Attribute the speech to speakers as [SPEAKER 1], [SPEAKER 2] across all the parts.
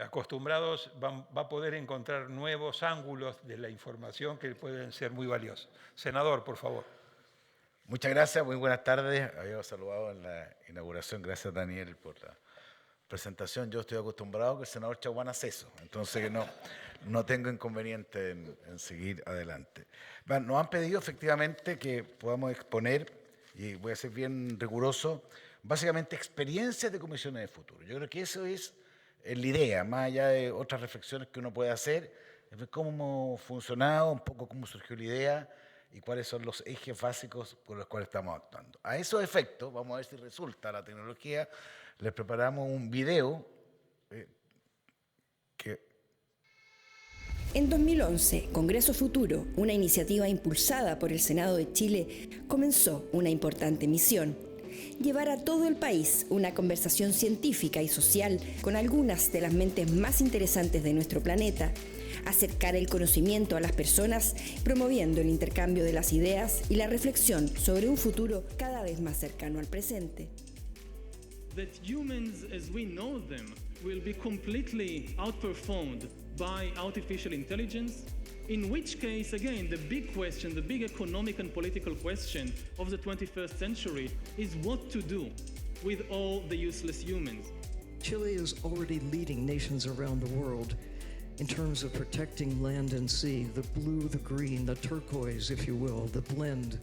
[SPEAKER 1] acostumbrados, va a poder encontrar nuevos ángulos de la información que pueden ser muy valiosos. Senador, por favor.
[SPEAKER 2] Muchas gracias, muy buenas tardes. Habíamos saludado en la inauguración. Gracias, Daniel, por la presentación. Yo estoy acostumbrado que el senador Chaguán hace eso, entonces no tengo inconveniente en seguir adelante. Bueno, nos han pedido efectivamente que podamos exponer, y voy a ser bien riguroso, básicamente experiencias de comisiones de futuro. Yo creo que eso es la idea, más allá de otras reflexiones que uno puede hacer, es ver cómo hemos funcionado, un poco cómo surgió la idea y cuáles son los ejes básicos con los cuales estamos actuando. A esos efectos, vamos a ver si resulta la tecnología, les preparamos un video
[SPEAKER 3] En 2011, Congreso Futuro, una iniciativa impulsada por el Senado de Chile, comenzó una importante misión: llevar a todo el país una conversación científica y social con algunas de las mentes más interesantes de nuestro planeta, acercar el conocimiento a las personas, promoviendo el intercambio de las ideas y la reflexión sobre un futuro cada vez más cercano al presente.
[SPEAKER 4] That humans as we know them will be completely outperformed by artificial intelligence, in which case, again, the big question, the big economic and political question of the 21st century is what to do with all the useless humans.
[SPEAKER 5] Chile is already leading nations around the world in terms of protecting land and sea, the blue, the green, the turquoise, if you will, the blend.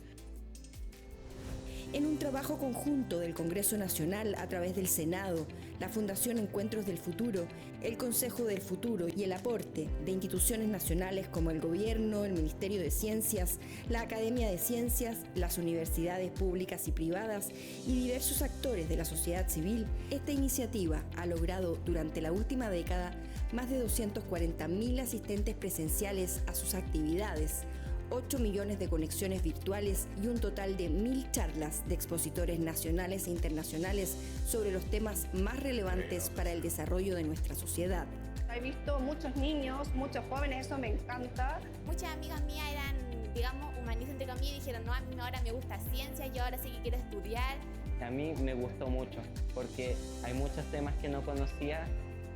[SPEAKER 3] En un trabajo conjunto del Congreso Nacional a través del Senado, la Fundación Encuentros del Futuro, el Consejo del Futuro y el aporte de instituciones nacionales como el Gobierno, el Ministerio de Ciencias, la Academia de Ciencias, las universidades públicas y privadas y diversos actores de la sociedad civil, esta iniciativa ha logrado durante la última década más de 240.000 asistentes presenciales a sus actividades, 8 millones de conexiones virtuales y un total de 1.000 charlas de expositores nacionales e internacionales sobre los temas más relevantes para el desarrollo de nuestra sociedad.
[SPEAKER 6] He visto muchos niños, muchos jóvenes, eso me encanta.
[SPEAKER 7] Muchas amigas mías eran, digamos, humanistas entre comillas, y dijeron, no, a mí ahora me gusta ciencia, yo ahora sí que quiero estudiar.
[SPEAKER 8] A mí me gustó mucho porque hay muchos temas que no conocía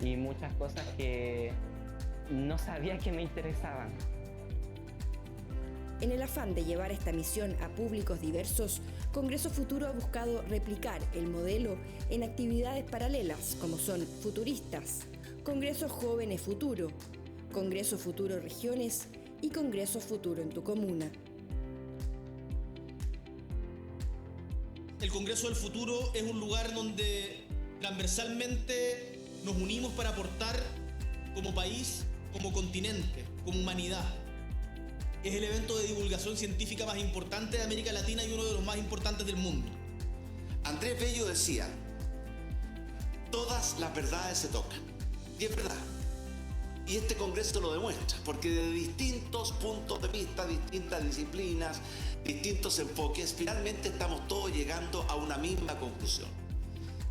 [SPEAKER 8] y muchas cosas que no sabía que me interesaban.
[SPEAKER 3] En el afán de llevar esta misión a públicos diversos, Congreso Futuro ha buscado replicar el modelo en actividades paralelas como son Futuristas, Congreso Jóvenes Futuro, Congreso Futuro Regiones y Congreso Futuro en tu comuna.
[SPEAKER 9] El Congreso del Futuro es un lugar donde transversalmente nos unimos para aportar como país, como continente, como humanidad. Es el evento de divulgación científica más importante de América Latina y uno de los más importantes del mundo.
[SPEAKER 10] Andrés Bello decía, todas las verdades se tocan. Y es verdad. Y este congreso lo demuestra, porque de distintos puntos de vista, distintas disciplinas, distintos enfoques, finalmente estamos todos llegando a una misma conclusión.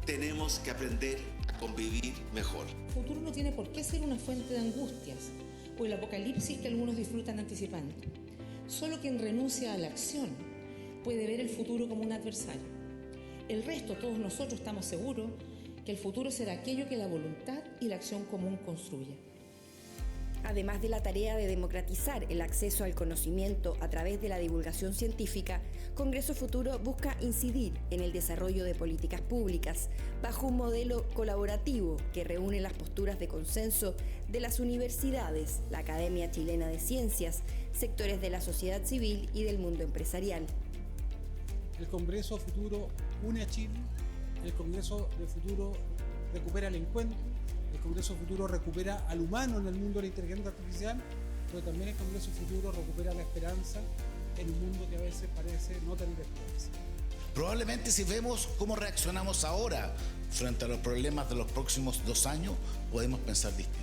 [SPEAKER 10] Tenemos que aprender a convivir mejor.
[SPEAKER 11] El futuro no tiene por qué ser una fuente de angustias o el apocalipsis que algunos disfrutan anticipando. Solo quien renuncia a la acción puede ver el futuro como un adversario. El resto, todos nosotros, estamos seguros que el futuro será aquello que la voluntad y la acción común construya.
[SPEAKER 3] Además de la tarea de democratizar el acceso al conocimiento a través de la divulgación científica, Congreso Futuro busca incidir en el desarrollo de políticas públicas bajo un modelo colaborativo que reúne las posturas de consenso de las universidades, la Academia Chilena de Ciencias, sectores de la sociedad civil y del mundo empresarial.
[SPEAKER 12] El Congreso Futuro une a Chile, el Congreso del Futuro recupera el encuentro, el Congreso Futuro recupera al humano en el mundo de la inteligencia artificial, pero también el Congreso Futuro recupera la esperanza en un mundo que a veces parece no tener esperanza.
[SPEAKER 2] Probablemente si vemos cómo reaccionamos ahora frente a los problemas de los próximos 2 años, podemos pensar distinto.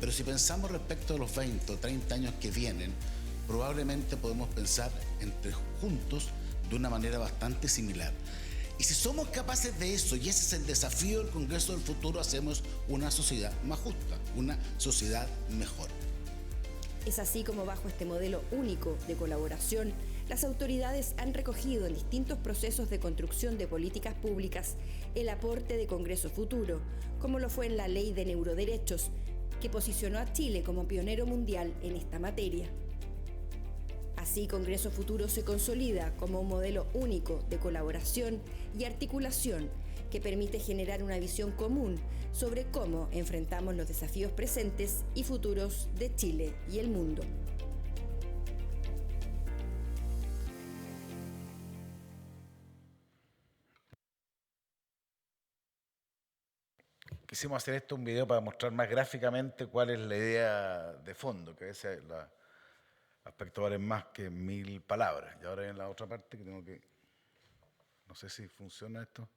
[SPEAKER 2] Pero si pensamos respecto a los 20 o 30 años que vienen, probablemente podemos pensar entre juntos de una manera bastante similar. Y si somos capaces de eso, y ese es el desafío del Congreso del Futuro, hacemos una sociedad más justa, una sociedad mejor.
[SPEAKER 3] Es así como bajo este modelo único de colaboración, las autoridades han recogido en distintos procesos de construcción de políticas públicas el aporte de Congreso Futuro, como lo fue en la Ley de Neuroderechos, que posicionó a Chile como pionero mundial en esta materia. Así, Congreso Futuro se consolida como un modelo único de colaboración y articulación que permite generar una visión común sobre cómo enfrentamos los desafíos presentes y futuros de Chile y el mundo.
[SPEAKER 2] Quisimos hacer esto un video para mostrar más gráficamente cuál es la idea de fondo, que a veces los aspectos valen más que 1000 palabras. Y ahora en la otra parte que tengo que... No sé si funciona esto.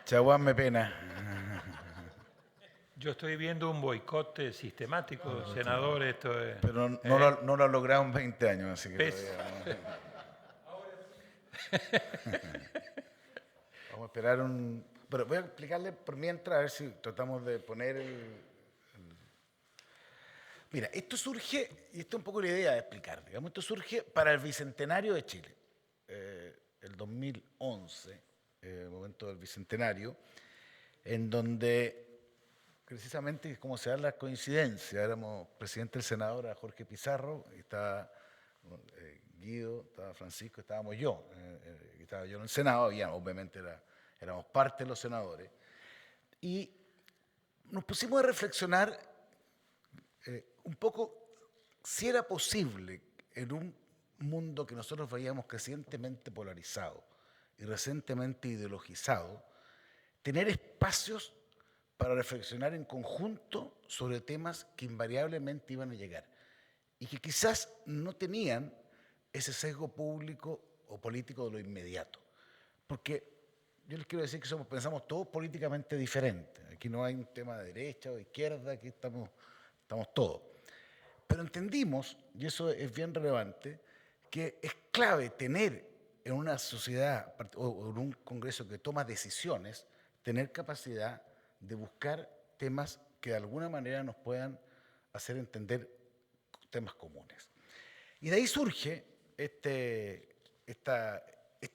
[SPEAKER 2] Chaguán me pena.
[SPEAKER 1] Yo estoy viendo un boicot sistemático, senador, esto es...
[SPEAKER 2] Pero no lo ha logrado en 20 años, así que todavía, vamos a esperar un... Pero voy a explicarle por mientras, a ver si tratamos de poner Mira, esto surge, y esta es un poco la idea de explicar, digamos, esto surge para el Bicentenario de Chile, el 2011, el momento del Bicentenario, en donde precisamente como se dan las coincidencias, éramos presidente del Senado, era Jorge Pizarro, y estaba Guido, estaba Francisco, estábamos yo, estaba yo en el Senado, y obviamente éramos parte de los senadores, y nos pusimos a reflexionar un poco si era posible en un mundo que nosotros veíamos crecientemente polarizado y recientemente ideologizado, tener espacios para reflexionar en conjunto sobre temas que invariablemente iban a llegar y que quizás no tenían ese sesgo público o político de lo inmediato. Porque yo les quiero decir que pensamos todos políticamente diferentes. Aquí no hay un tema de derecha o de izquierda, aquí estamos todos. Pero entendimos, y eso es bien relevante, que es clave tener en una sociedad o en un Congreso que toma decisiones, tener capacidad de buscar temas que de alguna manera nos puedan hacer entender temas comunes. Y de ahí surge esta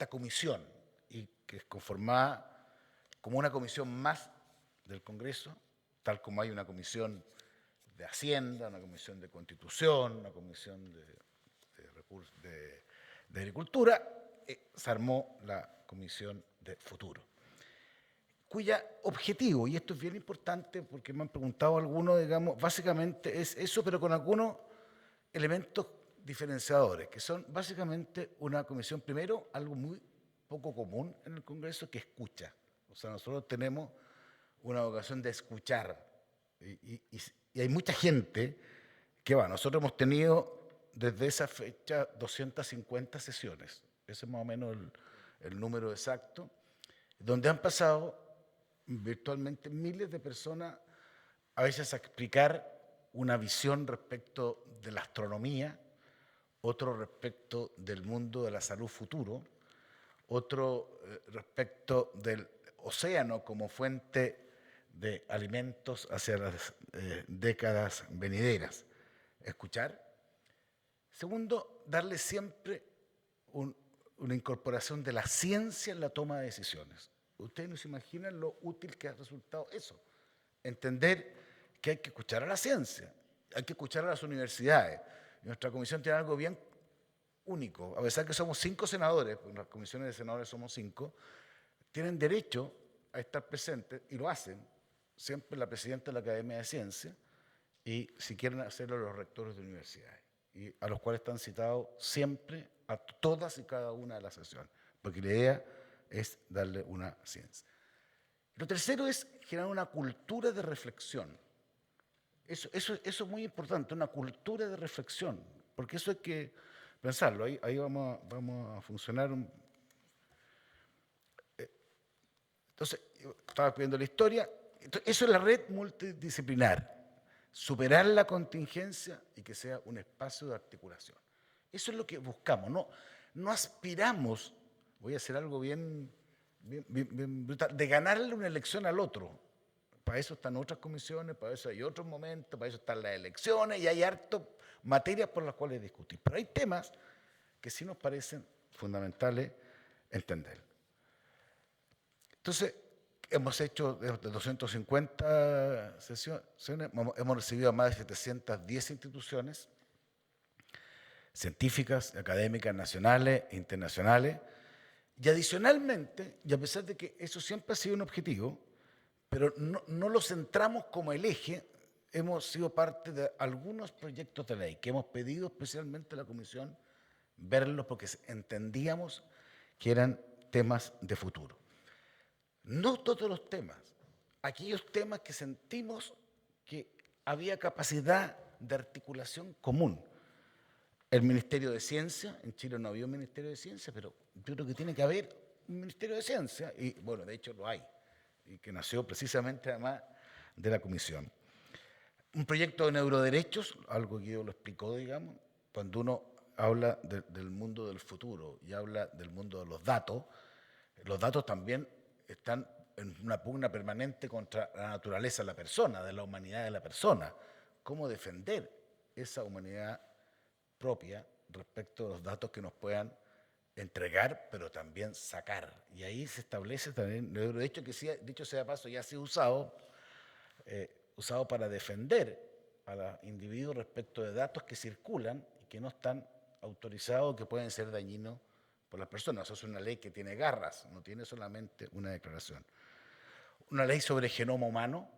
[SPEAKER 2] comisión, y que es conformada como una comisión más del Congreso, tal como hay una comisión de Hacienda, una comisión de Constitución, una comisión de Agricultura, se armó la Comisión de Futuro, cuya objetivo, y esto es bien importante porque me han preguntado algunos, digamos, básicamente es eso, pero con algunos elementos diferenciadores, que son básicamente una comisión, primero, algo muy poco común en el Congreso, que escucha. O sea, nosotros tenemos una vocación de escuchar, y hay mucha gente que nosotros hemos tenido desde esa fecha 250 sesiones, ese es más o menos el número exacto, donde han pasado virtualmente miles de personas, a veces a explicar una visión respecto de la astronomía, otro respecto del mundo de la salud futuro, otro respecto del océano como fuente de alimentos hacia las décadas venideras. Escuchar. Segundo, darle siempre una incorporación de la ciencia en la toma de decisiones. Ustedes no se imaginan lo útil que ha resultado eso. Entender que hay que escuchar a la ciencia, hay que escuchar a las universidades. Y nuestra comisión tiene algo bien único. A pesar que somos 5 senadores, porque en las comisiones de senadores somos 5, tienen derecho a estar presentes, y lo hacen, siempre la presidenta de la Academia de Ciencias, y si quieren hacerlo los rectores de universidades, y a los cuales están citados siempre a todas y cada una de las sesiones, porque la idea es darle una ciencia. Lo tercero es generar una cultura de reflexión. Eso es muy importante, una cultura de reflexión, porque eso hay que pensarlo, ahí vamos a funcionar. Entonces, estaba viendo la historia, eso es la red multidisciplinar, superar la contingencia y que sea un espacio de articulación. Eso es lo que buscamos, no aspiramos voy a hacer algo bien brutal, de ganarle una elección al otro. Para eso están otras comisiones, para eso hay otros momentos, para eso están las elecciones y hay harto materias por las cuales discutir. Pero hay temas que sí nos parecen fundamentales entender. Entonces, hemos hecho de 250 sesiones, hemos recibido a más de 710 instituciones científicas, académicas, nacionales e internacionales, y adicionalmente, y a pesar de que eso siempre ha sido un objetivo, pero no lo centramos como el eje, hemos sido parte de algunos proyectos de ley que hemos pedido especialmente a la Comisión verlos porque entendíamos que eran temas de futuro. No todos los temas, aquellos temas que sentimos que había capacidad de articulación común. El Ministerio de Ciencia, en Chile no había un Ministerio de Ciencia, pero yo creo que tiene que haber un Ministerio de Ciencia, y bueno, de hecho lo hay, y que nació precisamente además de la Comisión. Un proyecto de neuroderechos, algo que yo lo explicó, digamos, cuando uno habla del mundo del futuro y habla del mundo de los datos también están en una pugna permanente contra la naturaleza de la persona, de la humanidad de la persona. ¿Cómo defender esa humanidad propia respecto a los datos que nos puedan entregar, pero también sacar? Y ahí se establece también, de hecho, que sí, dicho sea de paso, ya ha sido usado para defender a los individuos respecto de datos que circulan y que no están autorizados, que pueden ser dañinos por las personas. Eso es una ley que tiene garras, no tiene solamente una declaración. Una ley sobre genoma humano,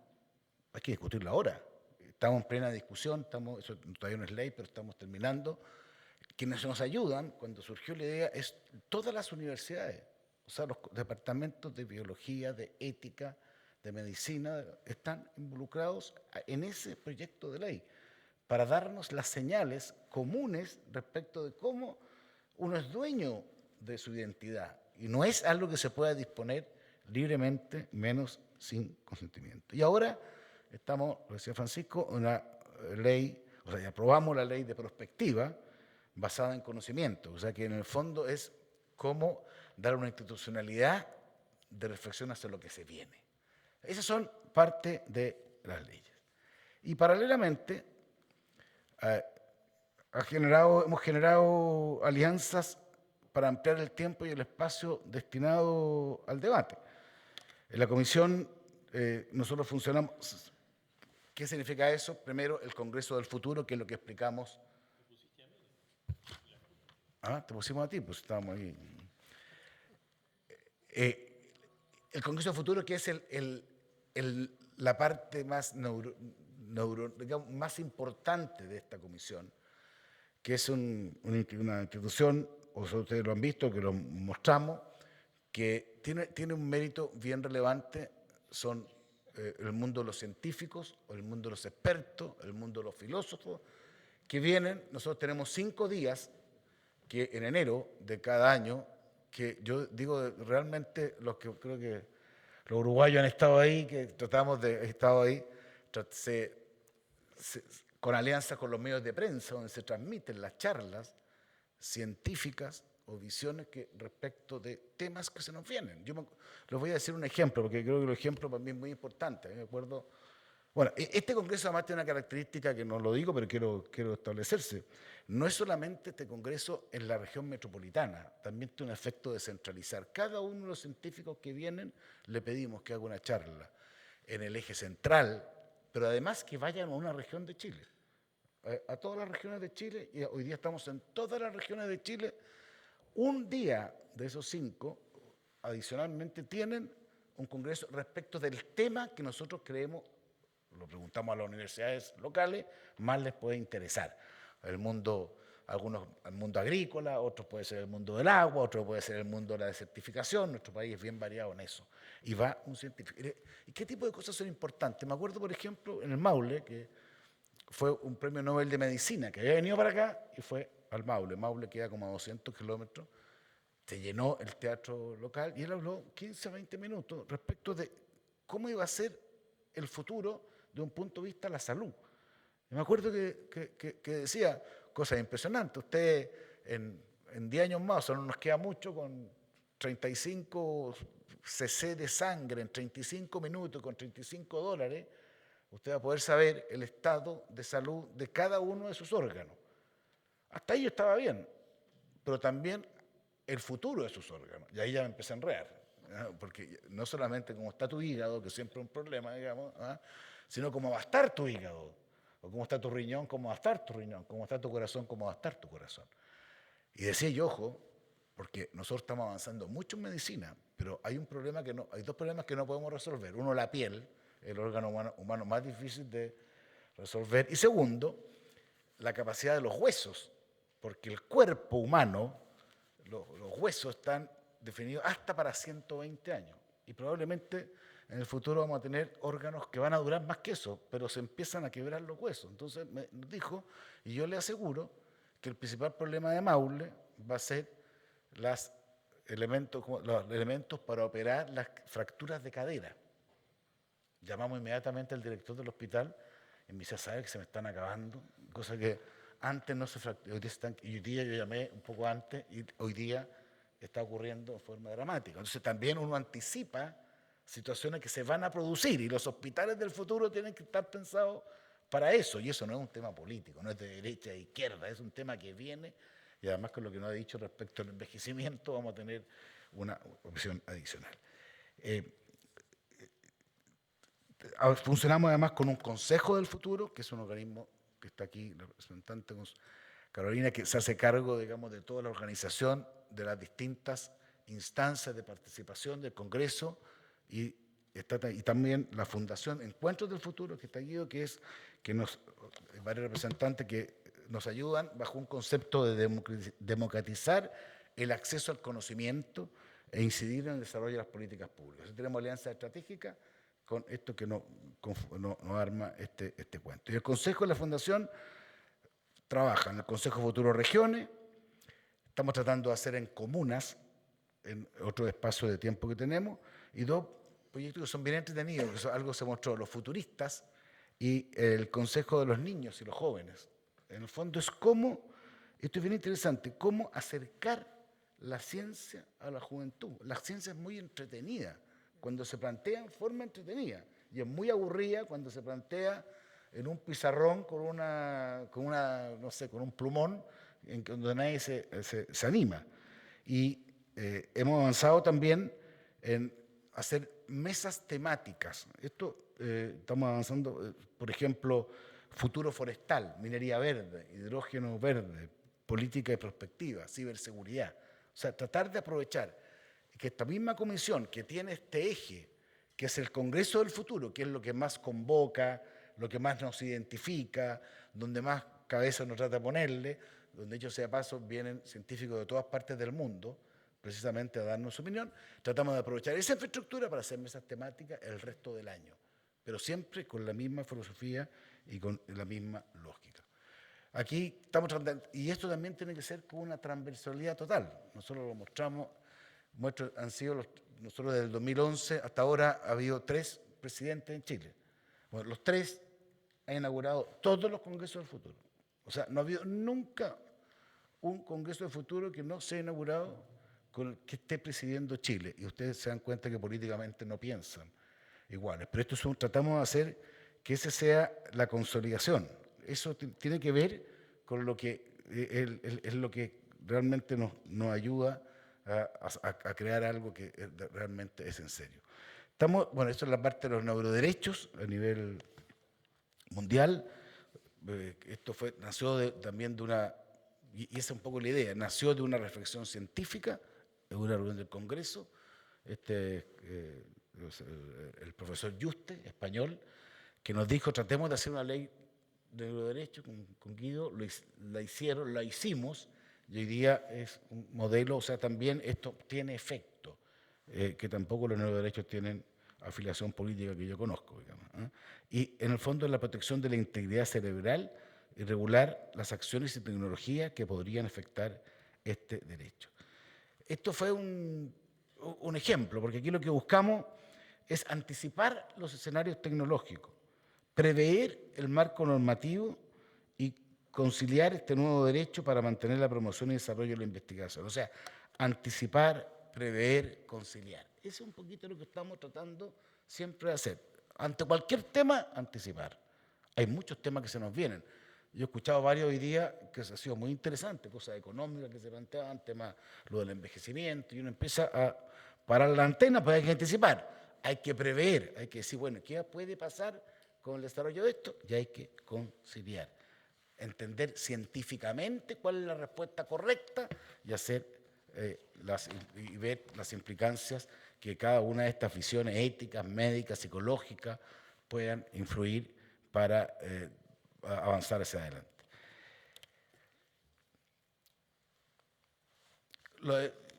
[SPEAKER 2] hay que discutirla ahora. Estamos en plena discusión, eso todavía no es ley, pero estamos terminando. Quienes nos ayudan, cuando surgió la idea, es todas las universidades, o sea, los departamentos de biología, de ética, de medicina, están involucrados en ese proyecto de ley para darnos las señales comunes respecto de cómo uno es dueño de su identidad y no es algo que se pueda disponer libremente, menos sin consentimiento. Y ahora estamos, lo decía Francisco, una ley, o sea, ya aprobamos la ley de prospectiva basada en conocimiento, o sea que en el fondo es cómo dar una institucionalidad de reflexión hacia lo que se viene. Esas son parte de las leyes. Y paralelamente hemos generado alianzas para ampliar el tiempo y el espacio destinado al debate. En la comisión nosotros funcionamos. ¿Qué significa eso? Primero, el Congreso del Futuro, que es lo que explicamos. Te pusimos a ti, pues estábamos ahí. El Congreso del Futuro, que es la parte más, digamos, más importante de esta comisión, que es una institución, ustedes lo han visto, que lo mostramos, que tiene un mérito bien relevante, son el mundo de los científicos, el mundo de los expertos, el mundo de los filósofos, que vienen. Nosotros tenemos 5 días que en enero de cada año, que yo digo realmente los que creo que los uruguayos han estado ahí, que estado ahí, con alianzas con los medios de prensa, donde se transmiten las charlas científicas o visiones respecto de temas que se nos vienen. Yo les voy a decir un ejemplo, porque creo que el ejemplo para mí es muy importante. Me acuerdo, bueno, este congreso además tiene una característica que no lo digo, pero quiero establecerse. No es solamente este congreso en la región metropolitana, también tiene un efecto de centralizar. Cada uno de los científicos que vienen le pedimos que haga una charla en el eje central, pero además que vayan a una región de Chile, a todas las regiones de Chile, y hoy día estamos en todas las regiones de Chile. Un día de esos 5, adicionalmente, tienen un congreso respecto del tema que nosotros creemos, lo preguntamos a las universidades locales, más les puede interesar. El mundo, algunos el mundo agrícola, otros puede ser el mundo del agua, otros puede ser el mundo de la desertificación. Nuestro país es bien variado en eso. Y va un científico. ¿Y qué tipo de cosas son importantes? Me acuerdo, por ejemplo, en el Maule, que fue un premio Nobel de Medicina, que había venido para acá y fue al Maule. Maule queda como a 200 kilómetros. Se llenó el teatro local y él habló 15 a 20 minutos respecto de cómo iba a ser el futuro de un punto de vista de la salud. Y me acuerdo que decía cosas impresionantes. Usted en 10 años más, o sea, no nos queda mucho con 35 cc de sangre en 35 minutos con $35, usted va a poder saber el estado de salud de cada uno de sus órganos. Hasta ahí yo estaba bien, pero también el futuro de sus órganos. Y ahí ya me empecé a enredar, ¿no? Porque no solamente cómo está tu hígado, que siempre es un problema, digamos, ¿ah? Sino cómo va a estar tu hígado, o cómo está tu riñón, cómo va a estar tu riñón, cómo está tu corazón, cómo va a estar tu corazón. Y decía yo, ojo, porque nosotros estamos avanzando mucho en medicina, pero hay un problema hay dos problemas que no podemos resolver. Uno, la piel, el órgano humano más difícil de resolver. Y segundo, la capacidad de los huesos, porque el cuerpo humano, los huesos están definidos hasta para 120 años. Y probablemente en el futuro vamos a tener órganos que van a durar más que eso, pero se empiezan a quebrar los huesos. Entonces me dijo, y yo le aseguro, que el principal problema de Maule va a ser los elementos para operar las fracturas de cadera. Llamamos inmediatamente al director del hospital y me dice, ¿sabe que se me están acabando? Cosa que antes no se fracturaba. Y hoy día yo llamé un poco antes y hoy día está ocurriendo de forma dramática. Entonces también uno anticipa situaciones que se van a producir y los hospitales del futuro tienen que estar pensados para eso. Y eso no es un tema político, no es de derecha e izquierda, es un tema que viene. Y además con lo que nos ha dicho respecto al envejecimiento vamos a tener una opción adicional. Funcionamos además con un Consejo del Futuro, que es un organismo que está aquí, la representante Carolina, que se hace cargo, digamos, de toda la organización de las distintas instancias de participación del Congreso y también la Fundación Encuentros del Futuro, que está aquí, que varios representantes que nos ayudan bajo un concepto de democratizar el acceso al conocimiento e incidir en el desarrollo de las políticas públicas. Entonces, tenemos alianza estratégica con esto que nos arma este cuento. Y el Consejo de la Fundación trabaja en el Consejo Futuro Regiones, estamos tratando de hacer en comunas, en otro espacio de tiempo que tenemos, y dos proyectos que son bien entretenidos, que algo se mostró, los futuristas y el Consejo de los Niños y los Jóvenes. En el fondo es cómo, esto es bien interesante, cómo acercar la ciencia a la juventud. La ciencia es muy entretenida cuando se plantea en forma entretenida y es muy aburrida cuando se plantea en un pizarrón con un plumón en donde nadie se anima. Y hemos avanzado también en hacer mesas temáticas. Estamos avanzando, por ejemplo, futuro forestal, minería verde, hidrógeno verde, política de prospectiva, ciberseguridad. O sea, tratar de aprovechar que esta misma comisión que tiene este eje, que es el Congreso del Futuro, que es lo que más convoca, lo que más nos identifica, donde más cabeza nos trata de ponerle, donde dicho sea paso vienen científicos de todas partes del mundo, precisamente a darnos su opinión, tratamos de aprovechar esa infraestructura para hacer mesas temáticas el resto del año, pero siempre con la misma filosofía y con la misma lógica. Aquí estamos tratando, y esto también tiene que ser con una transversalidad total. Nosotros lo mostramos, nosotros desde el 2011 hasta ahora ha habido 3 presidentes en Chile. Bueno, los 3 han inaugurado todos los congresos del futuro. O sea, no ha habido nunca un congreso del futuro que no se ha inaugurado con el que esté presidiendo Chile. Y ustedes se dan cuenta que políticamente no piensan iguales. Pero esto tratamos de hacer que esa sea la consolidación. Eso tiene que ver con lo que es lo que realmente nos ayuda a crear algo que realmente es en serio. Bueno, esto es la parte de los neuroderechos a nivel mundial. Esto nació también de una, y esa es un poco la idea, nació de una reflexión científica, en una reunión del Congreso. El profesor Yuste, español, que nos dijo, tratemos de hacer una ley de neuroderechos con Guido, la hicimos, y hoy día es un modelo, o sea, también esto tiene efecto, que tampoco los neuroderechos tienen afiliación política que yo conozco, digamos, ¿eh? Y en el fondo es la protección de la integridad cerebral y regular las acciones y tecnologías que podrían afectar este derecho. Esto fue un ejemplo, porque aquí lo que buscamos es anticipar los escenarios tecnológicos, prever el marco normativo y conciliar este nuevo derecho para mantener la promoción y desarrollo de la investigación. O sea, anticipar, prever, conciliar. Ese es un poquito lo que estamos tratando siempre de hacer. Ante cualquier tema, anticipar. Hay muchos temas que se nos vienen. Yo he escuchado varios hoy día que ha sido muy interesante, cosas económicas que se planteaban, temas, lo del envejecimiento, y uno empieza a parar la antena, pues hay que anticipar, hay que prever, hay que decir, bueno, ¿qué puede pasar con el desarrollo de esto? Y hay que conciliar, entender científicamente cuál es la respuesta correcta y hacer y ver las implicancias que cada una de estas visiones éticas, médicas, psicológicas puedan influir para avanzar hacia adelante.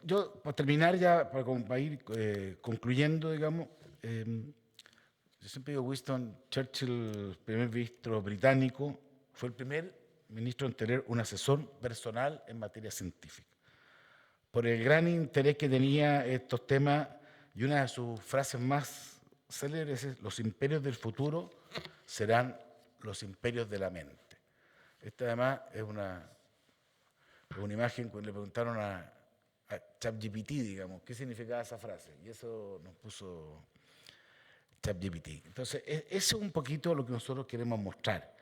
[SPEAKER 2] Yo, para terminar ya, para ir concluyendo, digamos, yo siempre digo, Winston Churchill, primer ministro británico, fue el primer ministro en tener un asesor personal en materia científica. Por el gran interés que tenía estos temas, y una de sus frases más célebres es: los imperios del futuro serán los imperios de la mente. Esta además es una imagen cuando le preguntaron a ChatGPT, digamos, qué significaba esa frase, y eso nos puso ChatGPT. Entonces, eso es un poquito lo que nosotros queremos mostrar.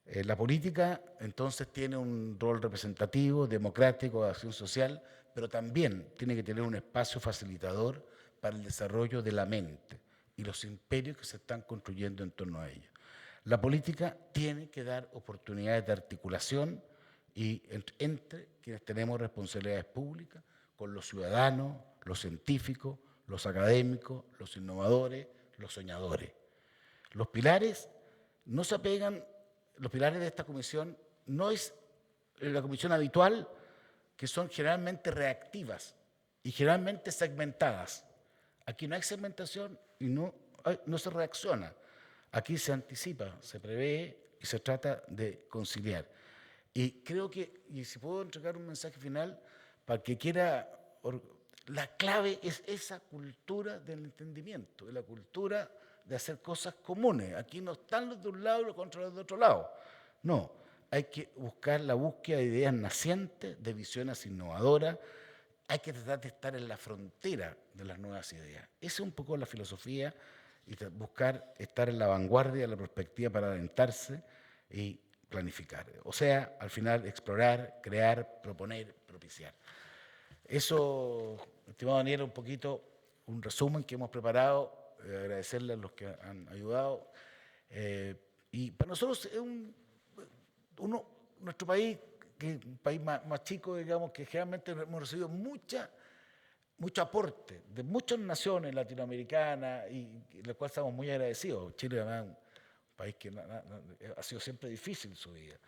[SPEAKER 2] La política, entonces, tiene un rol representativo, democrático, de acción social, pero también tiene que tener un espacio facilitador para el desarrollo de la mente y los imperios que se están construyendo en torno a ello. La política tiene que dar oportunidades de articulación y entre quienes tenemos responsabilidades públicas, con los ciudadanos, los científicos, los académicos, los innovadores, los soñadores. Los pilares no se apegan, los pilares de esta comisión no es la comisión habitual, que son generalmente reactivas y generalmente segmentadas. Aquí no hay segmentación y no se reacciona. Aquí se anticipa, se prevé y se trata de conciliar. Y creo que, y si puedo entregar un mensaje final, para el que quiera, la clave es esa cultura del entendimiento, la cultura de hacer cosas comunes. Aquí no están los de un lado y los contra los de otro lado. No, hay que buscar la búsqueda de ideas nacientes, de visiones innovadoras. Hay que tratar de estar en la frontera de las nuevas ideas. Esa es un poco la filosofía, y buscar estar en la vanguardia de la perspectiva para adentrarse y planificar. O sea, al final, explorar, crear, proponer, propiciar. Eso, estimado Daniel, un poquito un resumen que hemos preparado. Agradecerle a los que han ayudado. Y para nosotros es nuestro país, que es un país más chico, digamos, que generalmente hemos recibido mucho aporte de muchas naciones latinoamericanas, y de las cuales estamos muy agradecidos. Chile, además, un país que ha sido siempre difícil en su vida.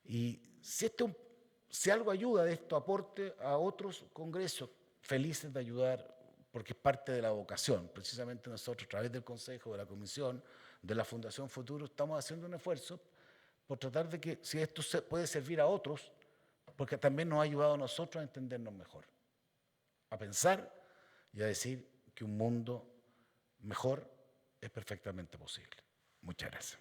[SPEAKER 2] Y si algo ayuda de esto, aporte a otros congresos, felices de ayudar, porque es parte de la vocación. Precisamente nosotros, a través del Consejo, de la Comisión, de la Fundación Futuro, estamos haciendo un esfuerzo por tratar de que, si esto puede servir a otros, porque también nos ha ayudado a nosotros a entendernos mejor, a pensar y a decir que un mundo mejor es perfectamente posible. Muchas gracias.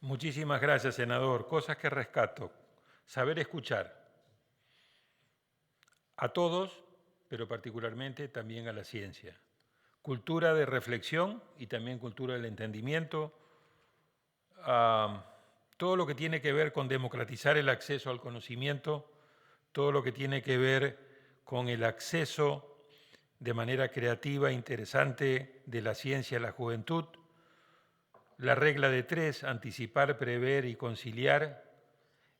[SPEAKER 1] Muchísimas gracias, senador. Cosas que rescato. Saber escuchar a todos, pero particularmente también a la ciencia. Cultura de reflexión y también cultura del entendimiento. Todo lo que tiene que ver con democratizar el acceso al conocimiento, todo lo que tiene que ver con el acceso de manera creativa e interesante de la ciencia a la juventud. La regla de 3, anticipar, prever y conciliar,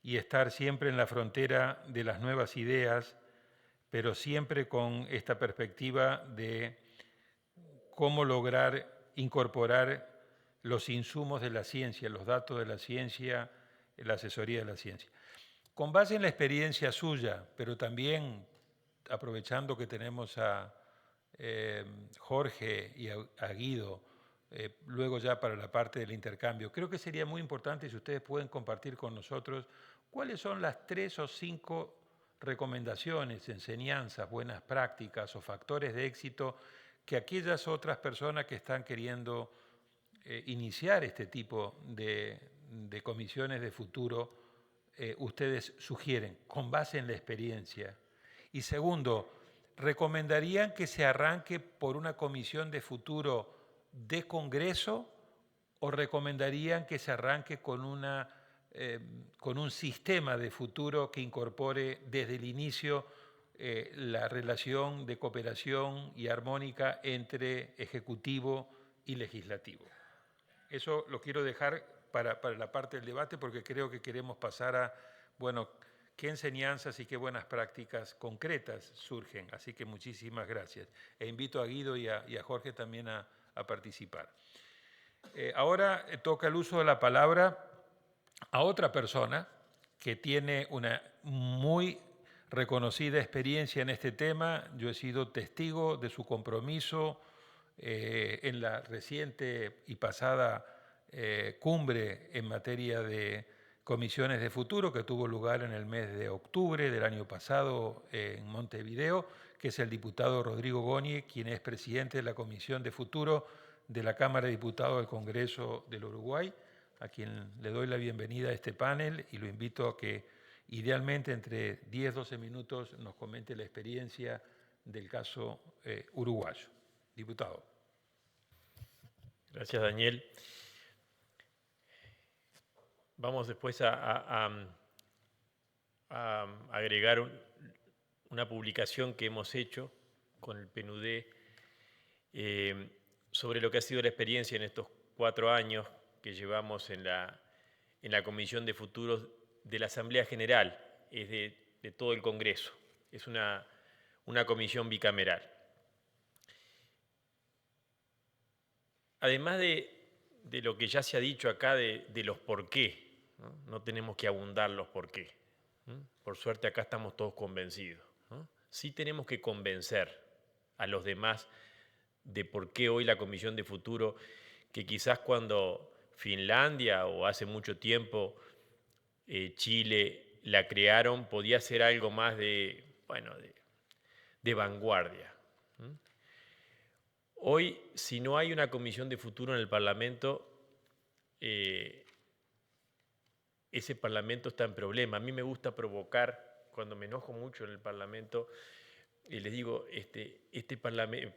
[SPEAKER 1] y estar siempre en la frontera de las nuevas ideas, pero siempre con esta perspectiva de cómo lograr incorporar los insumos de la ciencia, los datos de la ciencia, la asesoría de la ciencia. Con base en la experiencia suya, pero también aprovechando que tenemos a Jorge y a Guido, luego ya para la parte del intercambio, creo que sería muy importante si ustedes pueden compartir con nosotros cuáles son las 3 o 5 recomendaciones, enseñanzas, buenas prácticas o factores de éxito que aquellas otras personas que están queriendo iniciar este tipo de comisiones de futuro ustedes sugieren con base en la experiencia? Y segundo, ¿recomendarían que se arranque por una comisión de futuro de Congreso o recomendarían que se arranque con un sistema de futuro que incorpore desde el inicio la relación de cooperación y armónica entre Ejecutivo y Legislativo? Eso lo quiero dejar para la parte del debate porque creo que queremos pasar a, bueno, qué enseñanzas y qué buenas prácticas concretas surgen. Así que muchísimas gracias. E invito a Guido y a Jorge también a participar. Ahora toca el uso de la palabra a otra persona que tiene una muy reconocida experiencia en este tema. Yo he sido testigo de su compromiso en la reciente y pasada cumbre en materia de comisiones de futuro que tuvo lugar en el mes de octubre del año pasado en Montevideo, que es el diputado Rodrigo Goñi, quien es presidente de la Comisión de Futuro de la Cámara de Diputados del Congreso del Uruguay, a quien le doy la bienvenida a este panel y lo invito a que idealmente entre 10-12 minutos nos comente la experiencia del caso uruguayo. Diputado.
[SPEAKER 13] Gracias, Daniel. Vamos después a agregar una publicación que hemos hecho con el PNUD sobre lo que ha sido la experiencia en estos 4 años que llevamos en la Comisión de Futuros de la Asamblea General, es de todo el Congreso. Es una comisión bicameral. Además de lo que ya se ha dicho acá de los por qué, no tenemos que abundar los por qué. Por suerte acá estamos todos convencidos. Sí tenemos que convencer a los demás de por qué hoy la Comisión de Futuro, que quizás cuando Finlandia o hace mucho tiempo Chile la crearon, podía ser algo más de vanguardia. Hoy, si no hay una Comisión de Futuro en el Parlamento, ese Parlamento está en problema. A mí me gusta provocar, cuando me enojo mucho en el Parlamento, les digo, este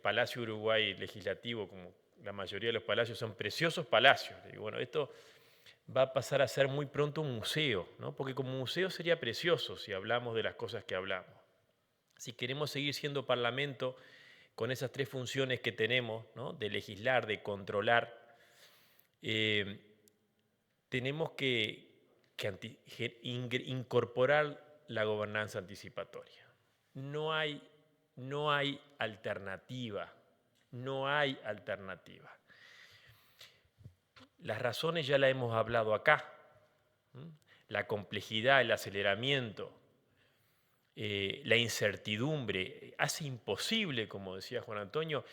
[SPEAKER 13] Palacio Uruguay Legislativo, como la mayoría de los palacios, son preciosos palacios. Les digo, bueno, esto va a pasar a ser muy pronto un museo, ¿no? Porque como museo sería precioso si hablamos de las cosas que hablamos. Si queremos seguir siendo Parlamento con esas 3 funciones que tenemos, ¿no? De legislar, de controlar, tenemos que incorporar la gobernanza anticipatoria. No hay alternativa, no hay alternativa. Las razones ya las hemos hablado acá. La complejidad, el aceleramiento, la incertidumbre, hace imposible, como decía Juan Antonio,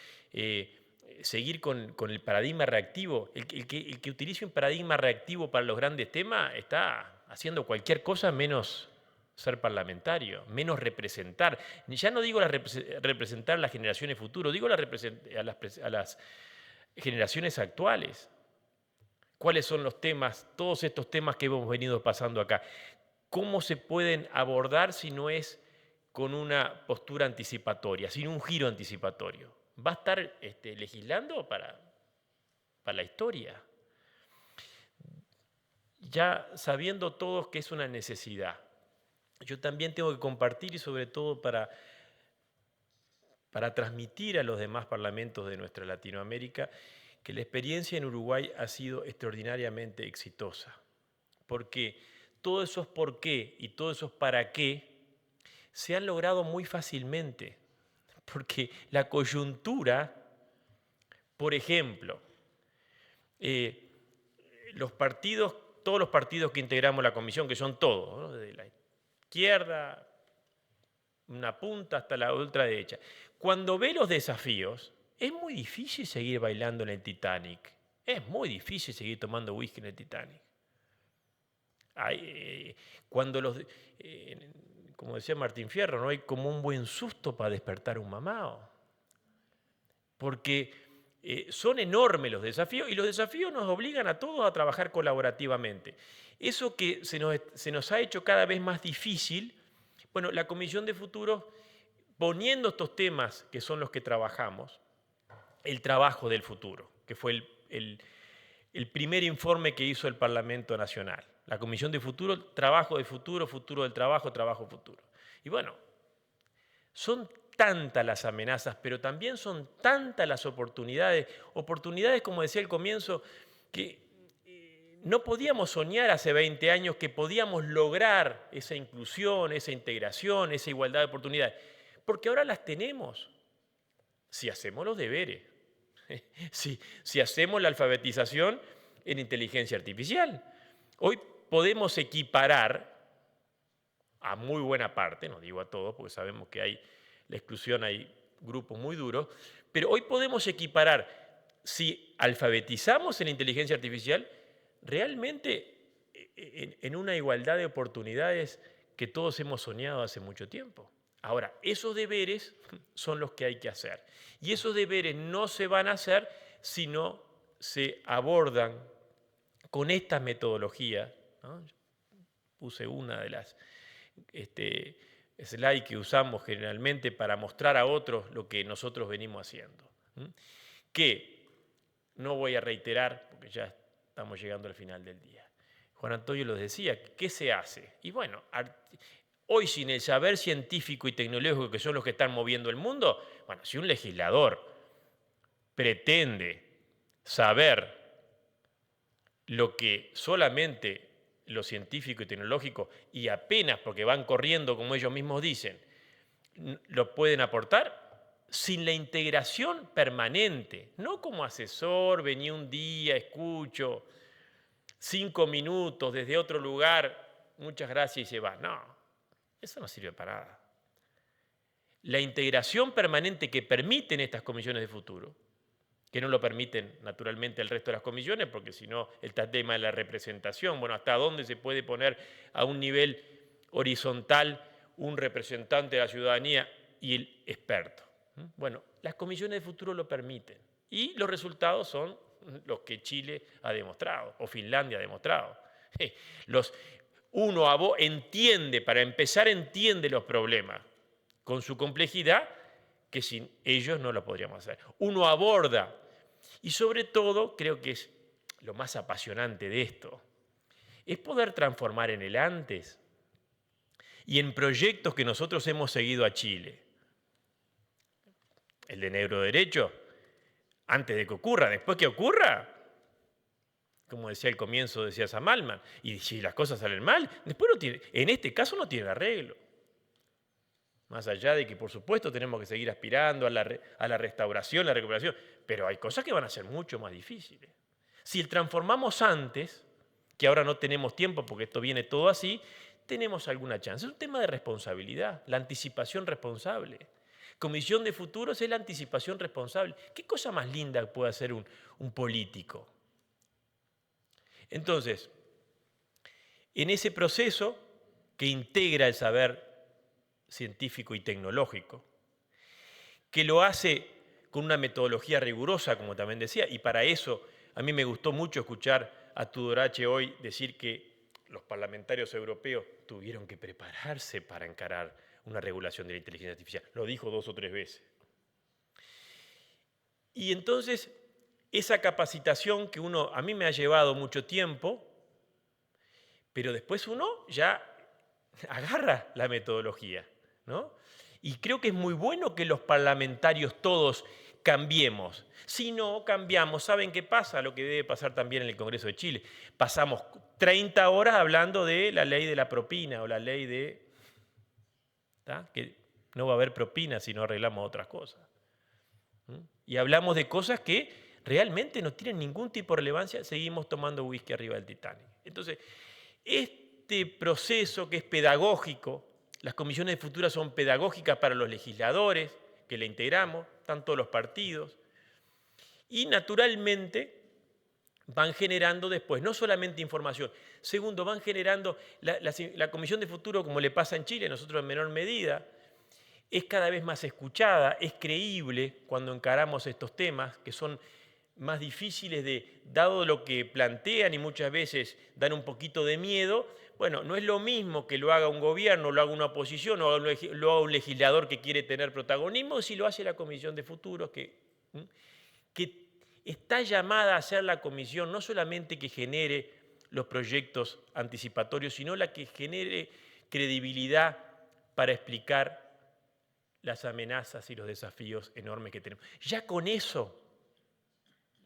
[SPEAKER 13] seguir con el paradigma reactivo. El que utilice un paradigma reactivo para los grandes temas está haciendo cualquier cosa menos ser parlamentario, menos representar. Ya no digo representar a las generaciones futuras, digo a las generaciones actuales. ¿Cuáles son los temas, todos estos temas que hemos venido pasando acá? ¿Cómo se pueden abordar si no es con una postura anticipatoria, sin un giro anticipatorio? ¿Va a estar legislando para la historia? Ya sabiendo todos que es una necesidad, yo también tengo que compartir y sobre todo para transmitir a los demás parlamentos de nuestra Latinoamérica que la experiencia en Uruguay ha sido extraordinariamente exitosa, porque todos esos por qué y todos esos para qué se han logrado muy fácilmente, porque la coyuntura, por ejemplo, todos los partidos que integramos la comisión, que son todos, ¿no? Desde la izquierda, una punta hasta la ultraderecha, cuando ve los desafíos, es muy difícil seguir bailando en el Titanic, es muy difícil seguir tomando whisky en el Titanic. Como decía Martín Fierro, no hay como un buen susto para despertar un mamao. Porque son enormes los desafíos y los desafíos nos obligan a todos a trabajar colaborativamente. Eso que se nos ha hecho cada vez más difícil, bueno, la Comisión de Futuro, poniendo estos temas que son los que trabajamos, el trabajo del futuro, que fue el primer informe que hizo el Parlamento Nacional. La Comisión de Futuro, trabajo del futuro, futuro del trabajo, trabajo futuro. Y bueno, son tantas las amenazas, pero también son tantas las oportunidades, como decía al comienzo, que no podíamos soñar hace 20 años que podíamos lograr esa inclusión, esa integración, esa igualdad de oportunidades, porque ahora las tenemos, si hacemos los deberes, si hacemos la alfabetización en inteligencia artificial. Hoy podemos equiparar a muy buena parte, no digo a todos, porque sabemos que hay la exclusión, hay grupos muy duros, pero hoy podemos equiparar, si alfabetizamos en inteligencia artificial, realmente en una igualdad de oportunidades que todos hemos soñado hace mucho tiempo. Ahora, esos deberes son los que hay que hacer. Y esos deberes no se van a hacer si no se abordan con estas metodologías, ¿no? Puse una de las slides que usamos generalmente para mostrar a otros lo que nosotros venimos haciendo. Que no voy a reiterar, porque ya estamos llegando al final del día. Juan Antonio lo decía, ¿qué se hace? Y bueno, hoy sin el saber científico y tecnológico, que son los que están moviendo el mundo, bueno, si un legislador pretende saber lo que solamente lo científico y tecnológico, y apenas porque van corriendo, como ellos mismos dicen, lo pueden aportar, sin la integración permanente, no como asesor, vení un día, escucho, 5 minutos desde otro lugar, muchas gracias y se va. No, eso no sirve para nada. La integración permanente que permiten estas comisiones de futuro, que no lo permiten naturalmente el resto de las comisiones, porque si no, el tema de la representación, bueno, hasta dónde se puede poner a un nivel horizontal un representante de la ciudadanía y el experto. Bueno, las comisiones de futuro lo permiten y los resultados son los que Chile ha demostrado o Finlandia ha demostrado. Uno entiende, para empezar, entiende los problemas con su complejidad, que sin ellos no lo podríamos hacer. Uno aborda, y sobre todo, creo que es lo más apasionante de esto, es poder transformar en el antes y en proyectos que nosotros hemos seguido a Chile. El de neuroderecho, antes de que ocurra, después que ocurra, como decía al comienzo, decía Sam Altman, y si las cosas salen mal, después no tiene, en este caso no tiene arreglo. Más allá de que, por supuesto, tenemos que seguir aspirando a la restauración, la recuperación, pero hay cosas que van a ser mucho más difíciles. Si el transformamos antes, que ahora no tenemos tiempo porque esto viene todo así, tenemos alguna chance. Es un tema de responsabilidad, la anticipación responsable. Comisión de Futuros es la anticipación responsable. ¿Qué cosa más linda puede hacer un político? Entonces, en ese proceso que integra el saber científico y tecnológico, que lo hace con una metodología rigurosa, como también decía, y para eso a mí me gustó mucho escuchar a Tudorache hoy decir que los parlamentarios europeos tuvieron que prepararse para encarar una regulación de la inteligencia artificial. Lo dijo 2 o 3 veces. Y entonces, esa capacitación que a mí me ha llevado mucho tiempo, pero después uno ya agarra la metodología, ¿no? Y creo que es muy bueno que los parlamentarios todos cambiemos. Si no cambiamos, ¿saben qué pasa? Lo que debe pasar también en el Congreso de Chile. Pasamos 30 horas hablando de la ley de la propina o la ley de... que no va a haber propina si no arreglamos otras cosas. Y hablamos de cosas que realmente no tienen ningún tipo de relevancia, seguimos tomando whisky arriba del Titanic. Entonces, este proceso que es pedagógico, las comisiones de futuro son pedagógicas para los legisladores, que la integramos, están todos los partidos, y naturalmente van generando después no solamente información, segundo, van generando, la Comisión de Futuro, como le pasa en Chile, nosotros en menor medida, es cada vez más escuchada, es creíble cuando encaramos estos temas que son más difíciles dado lo que plantean y muchas veces dan un poquito de miedo. Bueno, no es lo mismo que lo haga un gobierno, lo haga una oposición, o lo haga un legislador que quiere tener protagonismo, si lo hace la Comisión de Futuros, que está llamada a ser la comisión no solamente que genere los proyectos anticipatorios, sino la que genere credibilidad para explicar las amenazas y los desafíos enormes que tenemos. Ya con eso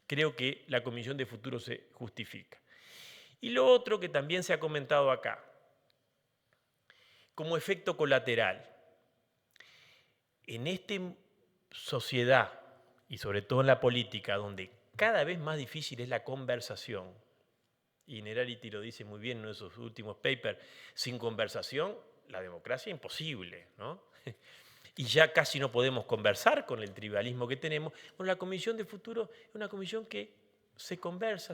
[SPEAKER 13] creo que la Comisión de Futuro se justifica. Y lo otro que también se ha comentado acá, como efecto colateral, en esta sociedad y sobre todo en la política, donde cada vez más difícil es la conversación, y Nerarity lo dice muy bien en uno de sus últimos papers, sin conversación la democracia es imposible, ¿no? Y ya casi no podemos conversar con el tribalismo que tenemos. Bueno, la Comisión de Futuro es una comisión que se conversa,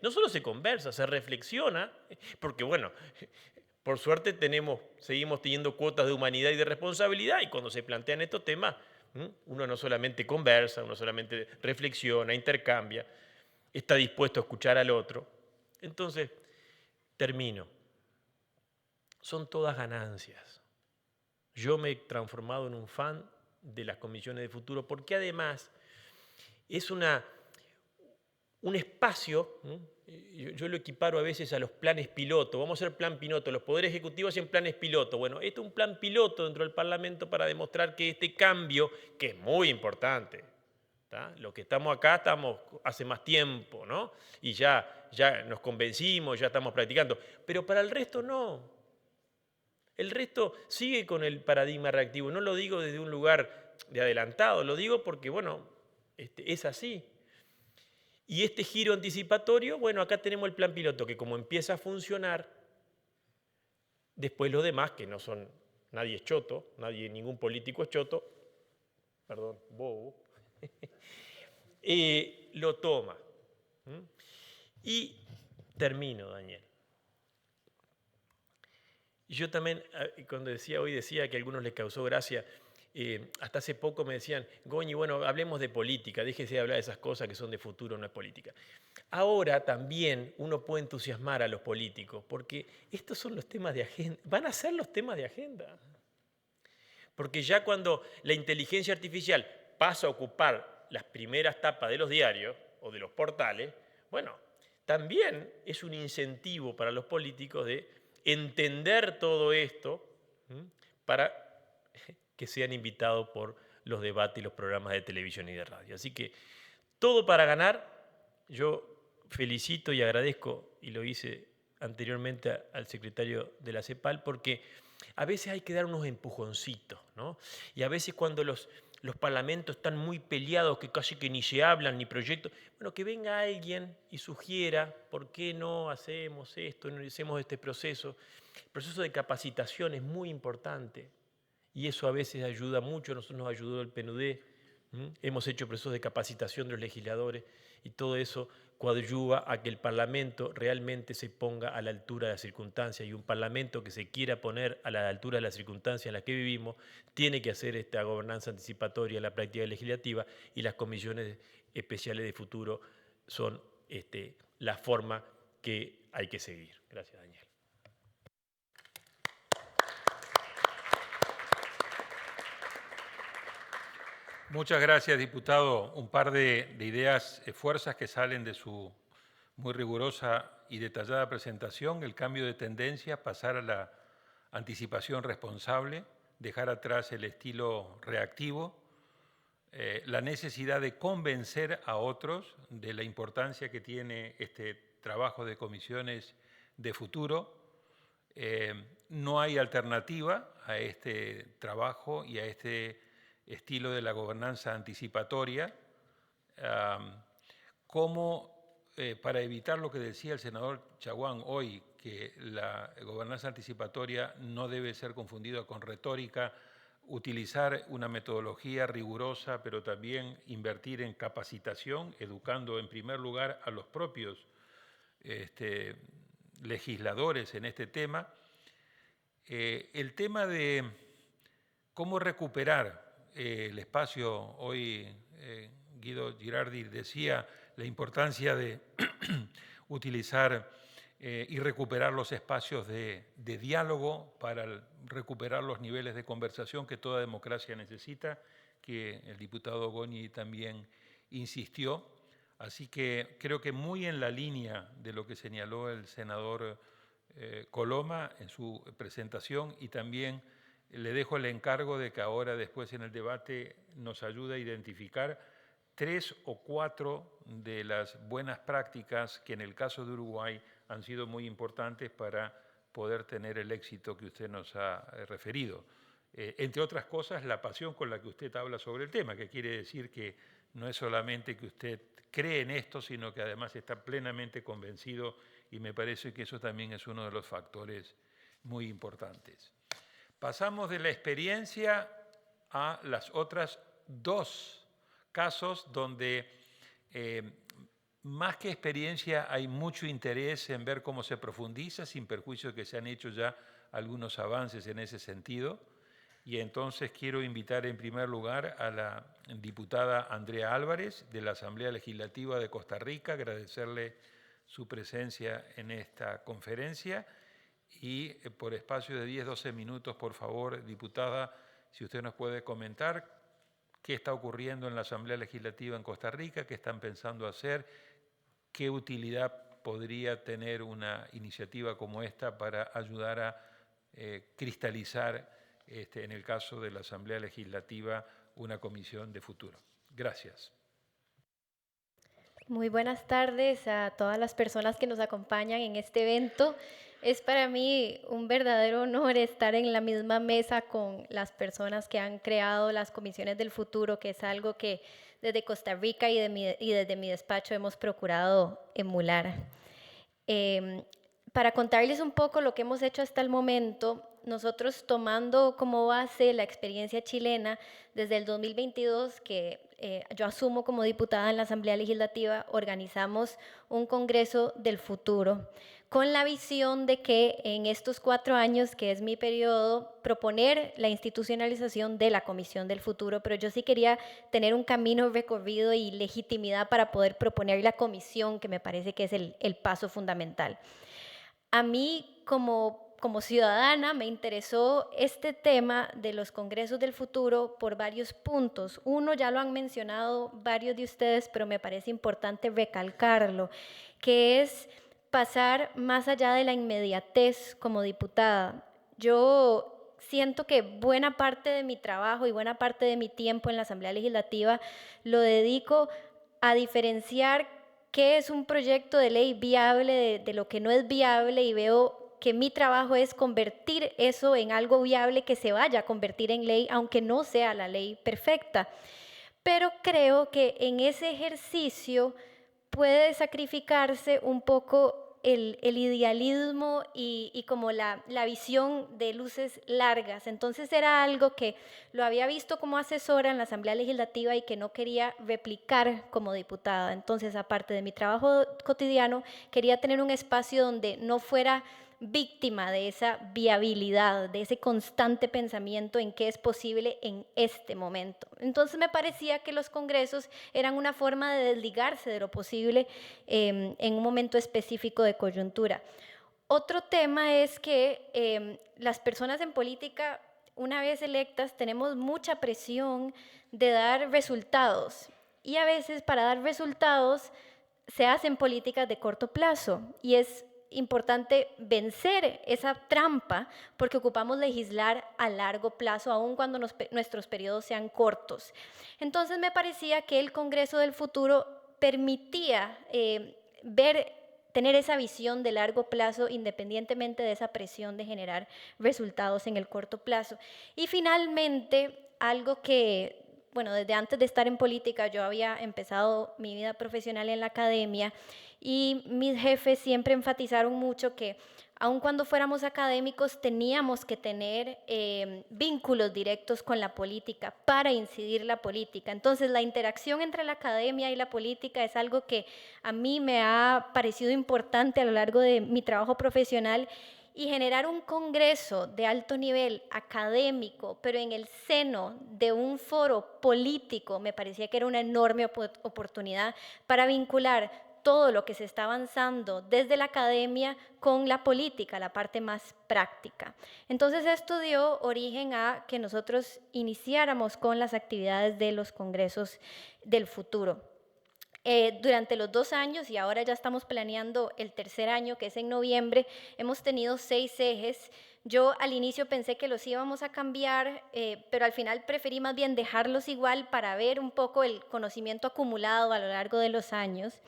[SPEAKER 13] no solo se conversa, se reflexiona, porque bueno, por suerte seguimos teniendo cuotas de humanidad y de responsabilidad, y cuando se plantean estos temas, uno no solamente conversa, uno solamente reflexiona, intercambia, está dispuesto a escuchar al otro. Entonces, termino. Son todas ganancias. Yo me he transformado en un fan de las comisiones de futuro porque además es un espacio, yo lo equiparo a veces a los planes piloto. Vamos a hacer plan piloto, los poderes ejecutivos hacen planes piloto. Bueno, este es un plan piloto dentro del Parlamento para demostrar que este cambio, que es muy importante, ¿tá? Los que estamos acá estamos hace más tiempo, ¿no? Y ya nos convencimos, ya estamos practicando, pero para el resto no. El resto sigue con el paradigma reactivo. No lo digo desde un lugar de adelantado, lo digo porque, bueno, es así. Y este giro anticipatorio, bueno, acá tenemos el plan piloto que como empieza a funcionar, después los demás, que no son, nadie es choto, ningún político es choto, perdón, bobo, lo toma. Y termino, Daniel. Yo también, cuando decía que a algunos les causó gracia, hasta hace poco me decían, Goñi, bueno, hablemos de política, déjese de hablar de esas cosas que son de futuro, no es política. Ahora también uno puede entusiasmar a los políticos, porque estos son los temas de agenda, van a ser los temas de agenda. Porque ya cuando la inteligencia artificial pasa a ocupar las primeras tapas de los diarios o de los portales, bueno, también es un incentivo para los políticos de entender todo esto para que sean invitados por los debates y los programas de televisión y de radio. Así que todo para ganar. Yo felicito y agradezco, y lo hice anteriormente al secretario de la CEPAL, porque a veces hay que dar unos empujoncitos, ¿no? Y a veces cuando los parlamentos están muy peleados, que casi que ni se hablan, ni proyectos, bueno, que venga alguien y sugiera por qué no hacemos esto, no hacemos este proceso. El proceso de capacitación es muy importante y eso a veces ayuda mucho. Nosotros nos ayudó el PNUD, hemos hecho procesos de capacitación de los legisladores y todo eso coadyuva a que el Parlamento realmente se ponga a la altura de las circunstancias, y un Parlamento que se quiera poner a la altura de las circunstancias en las que vivimos tiene que hacer esta gobernanza anticipatoria en la práctica legislativa, y las comisiones especiales de futuro son la forma que hay que seguir. Gracias, Daniel.
[SPEAKER 1] Muchas gracias, diputado. Un par de ideas, fuerzas que salen de su muy rigurosa y detallada presentación: el cambio de tendencia, pasar a la anticipación responsable, dejar atrás el estilo reactivo, la necesidad de convencer a otros de la importancia que tiene este trabajo de comisiones de futuro. No hay alternativa a este trabajo y a este estilo de la gobernanza anticipatoria, para evitar lo que decía el senador Chaguán hoy, que la gobernanza anticipatoria no debe ser confundida con retórica, utilizar una metodología rigurosa, pero también invertir en capacitación, educando en primer lugar a los propios legisladores en este tema. El tema de cómo recuperar el espacio. Hoy Guido Girardi decía la importancia de utilizar y recuperar los espacios de diálogo para recuperar los niveles de conversación que toda democracia necesita, que el diputado Goñi también insistió. Así que creo que muy en la línea de lo que señaló el senador Coloma en su presentación, y también le dejo el encargo de que ahora después en el debate nos ayude a identificar 3 o 4 de las buenas prácticas que en el caso de Uruguay han sido muy importantes para poder tener el éxito que usted nos ha referido. Entre otras cosas, la pasión con la que usted habla sobre el tema, que quiere decir que no es solamente que usted cree en esto, sino que además está plenamente convencido, y me parece que eso también es uno de los factores muy importantes. Pasamos de la experiencia a las otras 2 casos donde más que experiencia hay mucho interés en ver cómo se profundiza, sin perjuicio de que se han hecho ya algunos avances en ese sentido. Y entonces quiero invitar en primer lugar a la diputada Andrea Álvarez de la Asamblea Legislativa de Costa Rica, agradecerle su presencia en esta conferencia. Y por espacio de 10-12 minutos, por favor, diputada, si usted nos puede comentar qué está ocurriendo en la Asamblea Legislativa en Costa Rica, qué están pensando hacer, qué utilidad podría tener una iniciativa como esta para ayudar a cristalizar, en el caso de la Asamblea Legislativa, una comisión de futuro. Gracias.
[SPEAKER 14] Muy buenas tardes a todas las personas que nos acompañan en este evento. Es para mí un verdadero honor estar en la misma mesa con las personas que han creado las comisiones del futuro, que es algo que desde Costa Rica y desde mi despacho hemos procurado emular. Para contarles un poco lo que hemos hecho hasta el momento, nosotros tomando como base la experiencia chilena desde el 2022, que yo asumo como diputada en la Asamblea Legislativa, organizamos un Congreso del Futuro con la visión de que en estos 4 años, que es mi periodo, proponer la institucionalización de la Comisión del Futuro, pero yo sí quería tener un camino recorrido y legitimidad para poder proponer la comisión, que me parece que es el paso fundamental. A mí, como ciudadana, me interesó este tema de los congresos del futuro por varios puntos. Uno, ya lo han mencionado varios de ustedes, pero me parece importante recalcarlo, que es pasar más allá de la inmediatez como diputada. Yo siento que buena parte de mi trabajo y buena parte de mi tiempo en la Asamblea Legislativa lo dedico a diferenciar qué es un proyecto de ley viable de lo que no es viable, y veo que mi trabajo es convertir eso en algo viable que se vaya a convertir en ley, aunque no sea la ley perfecta. Pero creo que en ese ejercicio puede sacrificarse un poco el idealismo y como la visión de luces largas. Entonces era algo que lo había visto como asesora en la Asamblea Legislativa y que no quería replicar como diputada. Entonces, aparte de mi trabajo cotidiano, quería tener un espacio donde no fuera víctima de esa viabilidad, de ese constante pensamiento en qué es posible en este momento. Entonces me parecía que los congresos eran una forma de desligarse de lo posible en un momento específico de coyuntura. Otro tema es que las personas en política, una vez electas, tenemos mucha presión de dar resultados, y a veces para dar resultados se hacen políticas de corto plazo, y es importante vencer esa trampa porque ocupamos legislar a largo plazo, aun cuando nuestros periodos sean cortos. Entonces me parecía que el Congreso del Futuro permitía tener esa visión de largo plazo independientemente de esa presión de generar resultados en el corto plazo. Y finalmente, algo que, bueno, desde antes de estar en política yo había empezado mi vida profesional en la academia, y mis jefes siempre enfatizaron mucho que aun cuando fuéramos académicos teníamos que tener vínculos directos con la política para incidir la política. Entonces la interacción entre la academia y la política es algo que a mí me ha parecido importante a lo largo de mi trabajo profesional, y generar un congreso de alto nivel académico, pero en el seno de un foro político, me parecía que era una enorme oportunidad para vincular todo lo que se está avanzando desde la academia con la política, la parte más práctica. Entonces esto dio origen a que nosotros iniciáramos con las actividades de los congresos del futuro. Durante los 2 años, y ahora ya estamos planeando el tercer año, que es en noviembre, hemos tenido 6 ejes. Yo al inicio pensé que los íbamos a cambiar, pero al final preferí más bien dejarlos igual para ver un poco el conocimiento acumulado a lo largo de los años.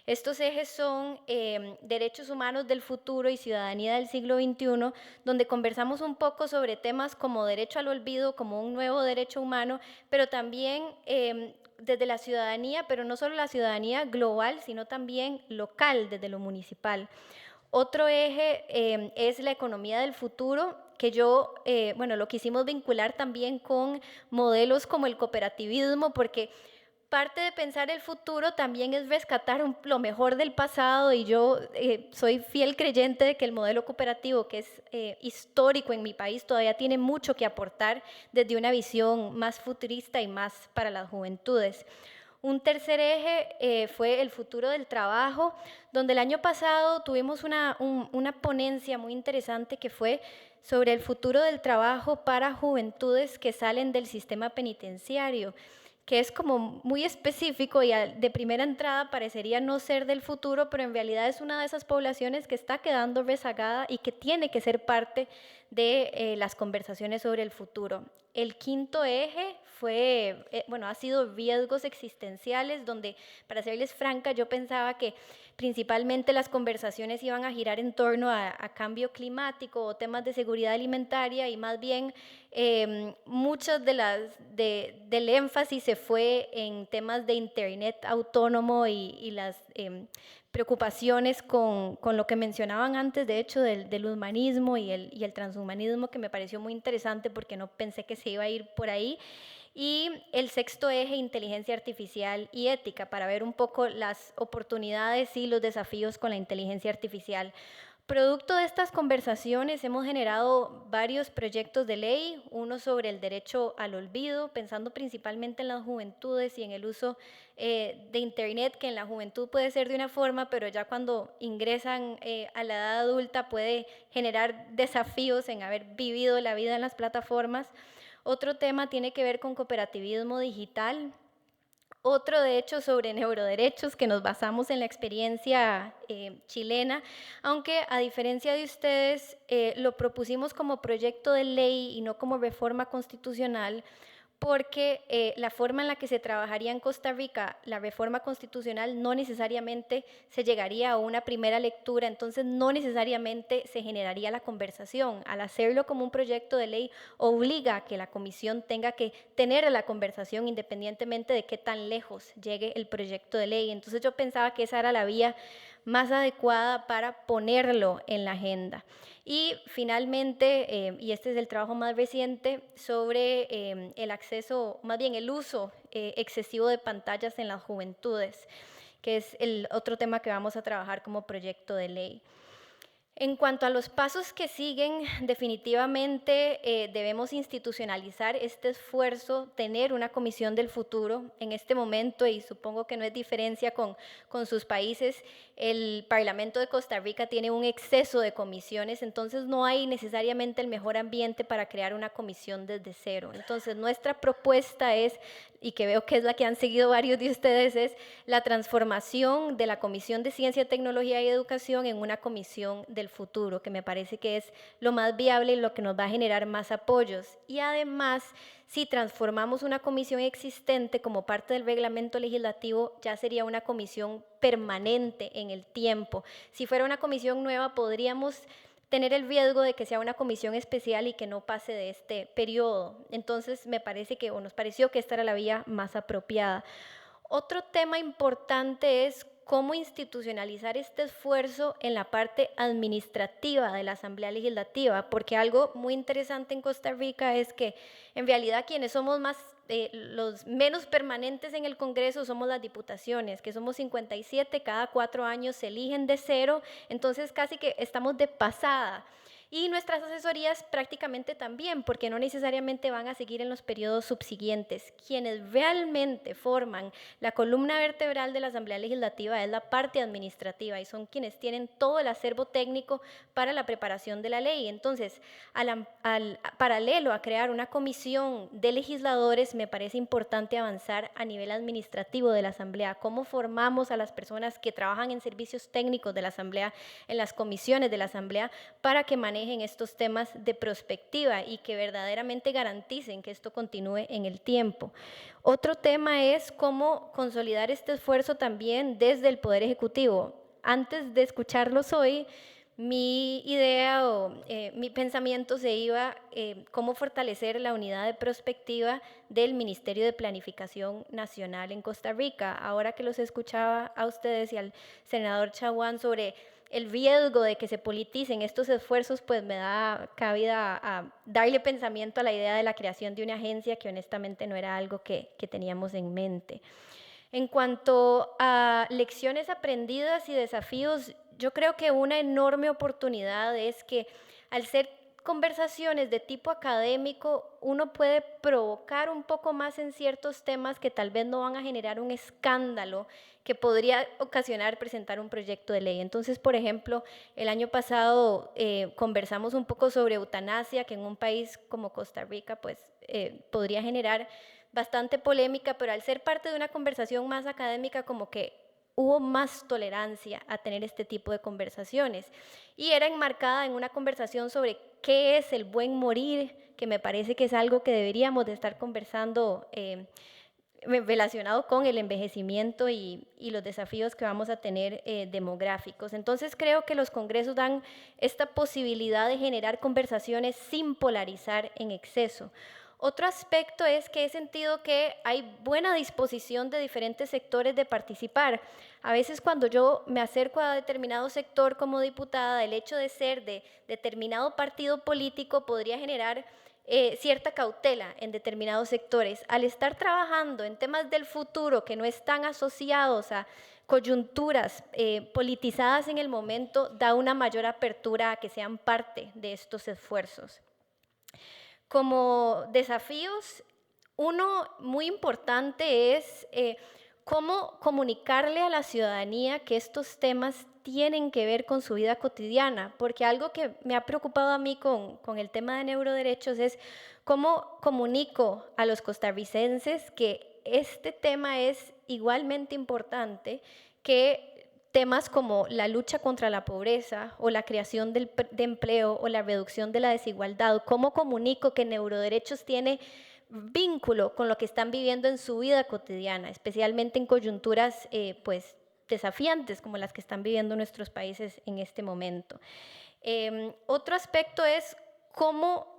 [SPEAKER 14] Estos ejes son derechos humanos del futuro y ciudadanía del siglo XXI, donde conversamos un poco sobre temas como derecho al olvido, como un nuevo derecho humano, pero también desde la ciudadanía, pero no solo la ciudadanía global, sino también local, desde lo municipal. Otro eje es la economía del futuro, que lo quisimos vincular también con modelos como el cooperativismo, porque parte de pensar el futuro también es rescatar lo mejor del pasado, y yo soy fiel creyente de que el modelo cooperativo, que es histórico en mi país, todavía tiene mucho que aportar desde una visión más futurista y más para las juventudes. Un tercer eje fue el futuro del trabajo, donde el año pasado tuvimos una ponencia muy interesante que fue sobre el futuro del trabajo para juventudes que salen del sistema penitenciario, que es como muy específico y de primera entrada parecería no ser del futuro, pero en realidad es una de esas poblaciones que está quedando rezagada y que tiene que ser parte de las conversaciones sobre el futuro. El quinto eje ha sido riesgos existenciales, donde, para serles franca, yo pensaba que principalmente las conversaciones iban a girar en torno a cambio climático o temas de seguridad alimentaria, y más bien muchas del énfasis se fue en temas de Internet autónomo y las preocupaciones con lo que mencionaban antes, de hecho, del humanismo y el transhumanismo, que me pareció muy interesante porque no pensé que se iba a ir por ahí. Y el sexto eje, inteligencia artificial y ética, para ver un poco las oportunidades y los desafíos con la inteligencia artificial. Producto de estas conversaciones hemos generado varios proyectos de ley, uno sobre el derecho al olvido, pensando principalmente en las juventudes y en el uso de Internet, que en la juventud puede ser de una forma, pero ya cuando ingresan a la edad adulta puede generar desafíos en haber vivido la vida en las plataformas. Otro tema tiene que ver con cooperativismo digital. Otro, de hecho, sobre neuroderechos, que nos basamos en la experiencia chilena, aunque a diferencia de ustedes lo propusimos como proyecto de ley y no como reforma constitucional, porque la forma en la que se trabajaría en Costa Rica la reforma constitucional no necesariamente se llegaría a una primera lectura, entonces no necesariamente se generaría la conversación. Al hacerlo como un proyecto de ley obliga a que la comisión tenga que tener la conversación independientemente de qué tan lejos llegue el proyecto de ley. Entonces yo pensaba que esa era la vía más adecuada para ponerlo en la agenda. Y finalmente, y este es el trabajo más reciente, sobre el acceso, más bien el uso excesivo de pantallas en las juventudes, que es el otro tema que vamos a trabajar como proyecto de ley. En cuanto a los pasos que siguen, definitivamente debemos institucionalizar este esfuerzo, tener una comisión del futuro en este momento, y supongo que no es diferencia con sus países. El Parlamento de Costa Rica tiene un exceso de comisiones, entonces no hay necesariamente el mejor ambiente para crear una comisión desde cero. Entonces nuestra propuesta es, y que veo que es la que han seguido varios de ustedes, es la transformación de la Comisión de Ciencia, Tecnología y Educación en una comisión del futuro, que me parece que es lo más viable y lo que nos va a generar más apoyos. Y además, si transformamos una comisión existente como parte del reglamento legislativo, ya sería una comisión permanente en el tiempo. Si fuera una comisión nueva, podríamos tener el riesgo de que sea una comisión especial y que no pase de este periodo. Entonces, me parece que, o nos pareció que esta era la vía más apropiada. Otro tema importante es cómo institucionalizar este esfuerzo en la parte administrativa de la Asamblea Legislativa, porque algo muy interesante en Costa Rica es que en realidad quienes somos los menos permanentes en el Congreso somos las diputaciones, que somos 57, cada 4 años se eligen de cero, entonces casi que estamos de pasada. Y nuestras asesorías prácticamente también, porque no necesariamente van a seguir en los periodos subsiguientes. Quienes realmente forman la columna vertebral de la Asamblea Legislativa es la parte administrativa y son quienes tienen todo el acervo técnico para la preparación de la ley. Entonces, paralelo a crear una comisión de legisladores, me parece importante avanzar a nivel administrativo de la Asamblea. ¿Cómo formamos a las personas que trabajan en servicios técnicos de la Asamblea, en las comisiones de la Asamblea, para que manejen estos temas de prospectiva y que verdaderamente garanticen que esto continúe en el tiempo? Otro tema es cómo consolidar este esfuerzo también desde el Poder Ejecutivo. Antes de escucharlos hoy, mi idea o mi pensamiento se iba cómo fortalecer la unidad de prospectiva del Ministerio de Planificación Nacional en Costa Rica. Ahora que los escuchaba a ustedes y al senador Chaguán sobre el riesgo de que se politicen estos esfuerzos, pues me da cabida a darle pensamiento a la idea de la creación de una agencia que honestamente no era algo que teníamos en mente. En cuanto a lecciones aprendidas y desafíos, yo creo que una enorme oportunidad es que al ser conversaciones de tipo académico, uno puede provocar un poco más en ciertos temas que tal vez no van a generar un escándalo que podría ocasionar presentar un proyecto de ley. Entonces, por ejemplo, el año pasado conversamos un poco sobre eutanasia, que en un país como Costa Rica pues, podría generar bastante polémica, pero al ser parte de una conversación más académica, como que hubo más tolerancia a tener este tipo de conversaciones. Y era enmarcada en una conversación sobre qué es el buen morir, que me parece que es algo que deberíamos de estar conversando relacionado con el envejecimiento y los desafíos que vamos a tener demográficos. Entonces creo que los congresos dan esta posibilidad de generar conversaciones sin polarizar en exceso. Otro aspecto es que he sentido que hay buena disposición de diferentes sectores de participar. A veces cuando yo me acerco a determinado sector como diputada, el hecho de ser de determinado partido político podría generar cierta cautela en determinados sectores. Al estar trabajando en temas del futuro que no están asociados a coyunturas politizadas en el momento, da una mayor apertura a que sean parte de estos esfuerzos. Como desafíos, uno muy importante es cómo comunicarle a la ciudadanía que estos temas tienen que ver con su vida cotidiana, porque algo que me ha preocupado a mí con el tema de neuroderechos es cómo comunico a los costarricenses que este tema es igualmente importante que temas como la lucha contra la pobreza o la creación de empleo o la reducción de la desigualdad. ¿Cómo comunico que neuroderechos tiene vínculo con lo que están viviendo en su vida cotidiana, especialmente en coyunturas pues, desafiantes como las que están viviendo nuestros países en este momento? Otro aspecto es cómo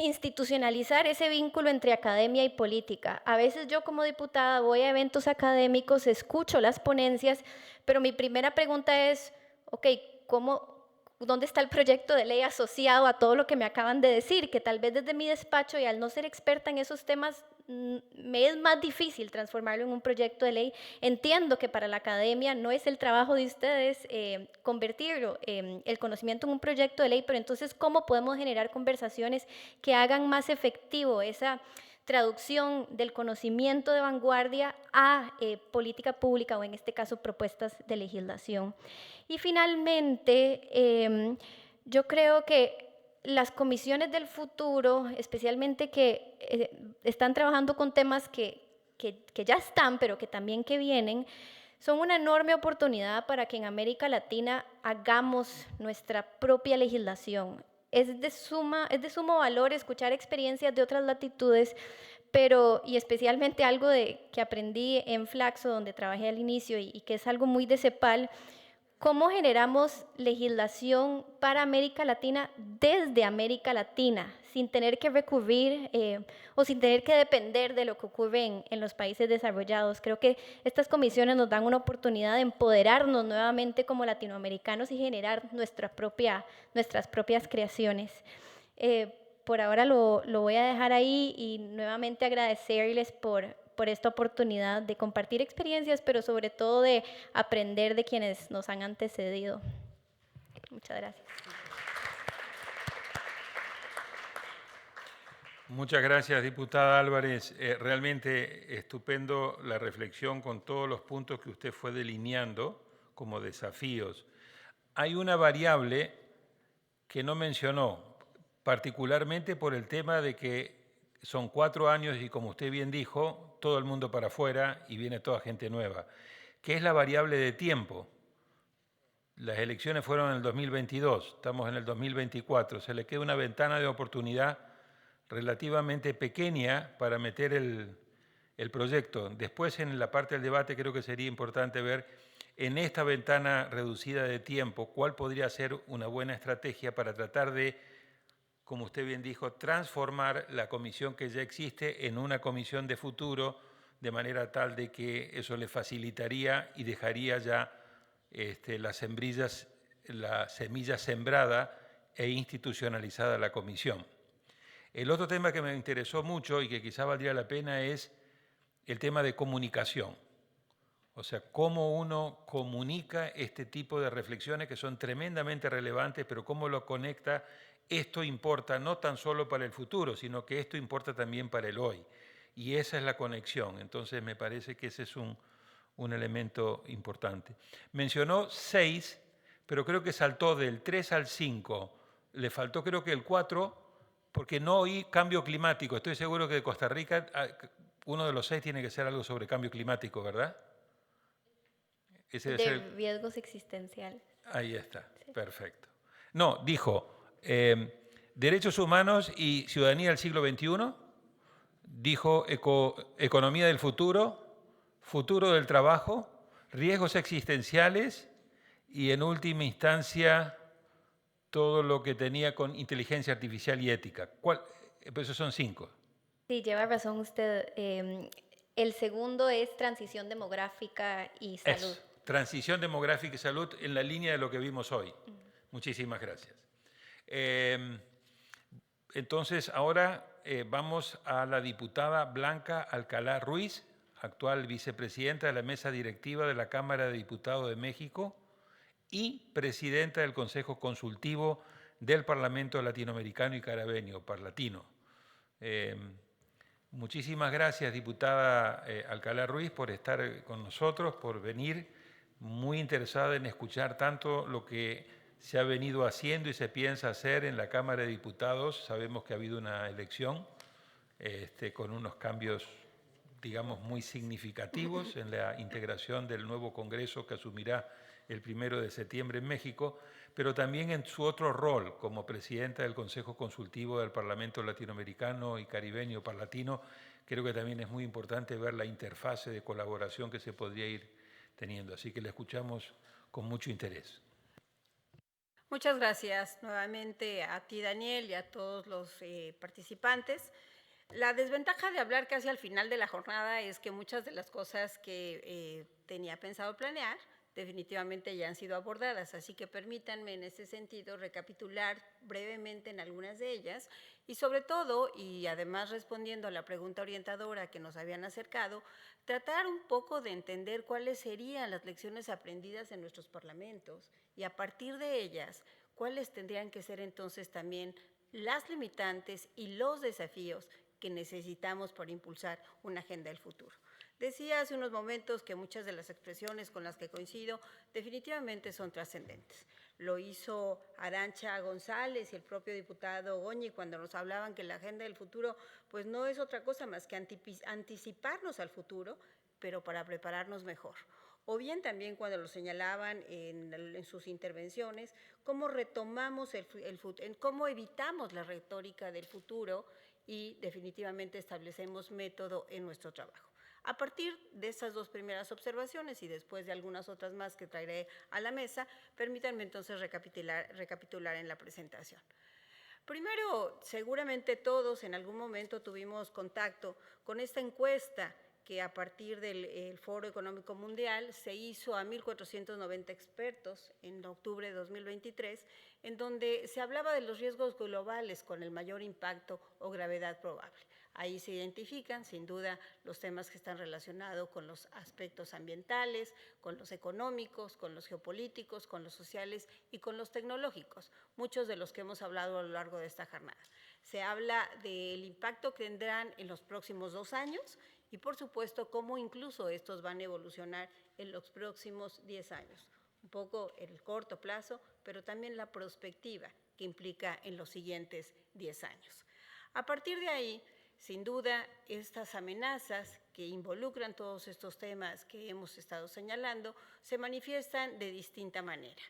[SPEAKER 14] institucionalizar ese vínculo entre academia y política. A veces yo como diputada voy a eventos académicos, escucho las ponencias, pero mi primera pregunta es, ok, ¿dónde está el proyecto de ley asociado a todo lo que me acaban de decir? Que tal vez desde mi despacho y al no ser experta en esos temas, me es más difícil transformarlo en un proyecto de ley. Entiendo que para la academia no es el trabajo de ustedes convertirlo, el conocimiento en un proyecto de ley, pero entonces, ¿cómo podemos generar conversaciones que hagan más efectivo esa traducción del conocimiento de vanguardia a política pública o en este caso propuestas de legislación? Y finalmente, yo creo que las comisiones del futuro, especialmente que están trabajando con temas que ya están, pero que también que vienen, son una enorme oportunidad para que en América Latina hagamos nuestra propia legislación. Es de sumo valor escuchar experiencias de otras latitudes, y especialmente algo que aprendí en Flaxo, donde trabajé al inicio y que es algo muy de CEPAL, ¿Cómo generamos legislación para América Latina desde América Latina, sin tener que recurrir o sin tener que depender de lo que ocurre en los países desarrollados? Creo que estas comisiones nos dan una oportunidad de empoderarnos nuevamente como latinoamericanos y generar nuestras propias creaciones. Por ahora lo voy a dejar ahí y nuevamente agradecerles por esta oportunidad de compartir experiencias, pero sobre todo de aprender de quienes nos han antecedido. Muchas gracias.
[SPEAKER 1] Muchas gracias, diputada Álvarez. Realmente estupendo la reflexión con todos los puntos que usted fue delineando como desafíos. Hay una variable que no mencionó, particularmente por el tema de que son 4 años y, como usted bien dijo, todo el mundo para afuera y viene toda gente nueva, que es la variable de tiempo. Las elecciones fueron en el 2022, estamos en el 2024, se le queda una ventana de oportunidad relativamente pequeña para meter el proyecto. Después, en la parte del debate, creo que sería importante ver en esta ventana reducida de tiempo cuál podría ser una buena estrategia para tratar de, como usted bien dijo, transformar la comisión que ya existe en una comisión de futuro, de manera tal de que eso le facilitaría y dejaría ya la semilla sembrada e institucionalizada la comisión. El otro tema que me interesó mucho y que quizá valdría la pena es el tema de comunicación. O sea, cómo uno comunica este tipo de reflexiones que son tremendamente relevantes, pero cómo lo conecta. Esto importa no tan solo para el futuro, sino que esto importa también para el hoy. Y esa es la conexión. Entonces, me parece que ese es un elemento importante. Mencionó 6, pero creo que saltó del 3 al 5. Le faltó creo que el 4, porque no oí cambio climático. Estoy seguro que de Costa Rica uno de los 6 tiene que ser algo sobre cambio climático, ¿verdad? Ese debe ser
[SPEAKER 14] riesgos existenciales.
[SPEAKER 1] Ahí está, sí. Perfecto. No, dijo derechos humanos y ciudadanía del siglo XXI, dijo economía del futuro, futuro del trabajo, riesgos existenciales y, en última instancia, todo lo que tenía con inteligencia artificial y ética. Esos son 5.
[SPEAKER 14] Sí, lleva razón usted. El segundo es transición demográfica y salud.
[SPEAKER 1] Eso, transición demográfica y salud en la línea de lo que vimos hoy. Muchísimas gracias. Entonces, ahora vamos a la diputada Blanca Alcalá Ruiz, actual vicepresidenta de la Mesa Directiva de la Cámara de Diputados de México y presidenta del Consejo Consultivo del Parlamento Latinoamericano y Caribeño, Parlatino. Muchísimas gracias, diputada Alcalá Ruiz, por estar con nosotros, por venir, muy interesada en escuchar tanto lo que se ha venido haciendo y se piensa hacer en la Cámara de Diputados. Sabemos que ha habido una elección con unos cambios, digamos, muy significativos en la integración del nuevo Congreso que asumirá el 1 de septiembre en México, pero también en su otro rol como presidenta del Consejo Consultivo del Parlamento Latinoamericano y Caribeño Parlatino. Creo que también es muy importante ver la interfase de colaboración que se podría ir teniendo. Así que le escuchamos con mucho interés.
[SPEAKER 15] Muchas gracias nuevamente a ti, Daniel, y a todos los participantes. La desventaja de hablar casi al final de la jornada es que muchas de las cosas que tenía pensado planear definitivamente ya han sido abordadas, así que permítanme en ese sentido recapitular brevemente en algunas de ellas y sobre todo, y además respondiendo a la pregunta orientadora que nos habían acercado, tratar un poco de entender cuáles serían las lecciones aprendidas en nuestros parlamentos y a partir de ellas, cuáles tendrían que ser entonces también las limitantes y los desafíos que necesitamos para impulsar una agenda del futuro. Decía hace unos momentos que muchas de las expresiones con las que coincido definitivamente son trascendentes. Lo hizo Arantxa González y el propio diputado Goñi cuando nos hablaban que la agenda del futuro pues no es otra cosa más que anticiparnos al futuro, pero para prepararnos mejor. O bien también cuando lo señalaban en sus intervenciones, cómo retomamos cómo evitamos la retórica del futuro y definitivamente establecemos método en nuestro trabajo. A partir de estas dos primeras observaciones y después de algunas otras más que traeré a la mesa, permítanme entonces recapitular en la presentación. Primero, seguramente todos en algún momento tuvimos contacto con esta encuesta que a partir del Foro Económico Mundial se hizo a 1.490 expertos en octubre de 2023, en donde se hablaba de los riesgos globales con el mayor impacto o gravedad probable. Ahí se identifican, sin duda, los temas que están relacionados con los aspectos ambientales, con los económicos, con los geopolíticos, con los sociales y con los tecnológicos, muchos de los que hemos hablado a lo largo de esta jornada. Se habla del impacto que tendrán en los próximos 2 años y, por supuesto, cómo incluso estos van a evolucionar en los próximos 10 años. Un poco en el corto plazo, pero también la perspectiva que implica en los siguientes 10 años. A partir de ahí, sin duda, estas amenazas que involucran todos estos temas que hemos estado señalando se manifiestan de distinta manera.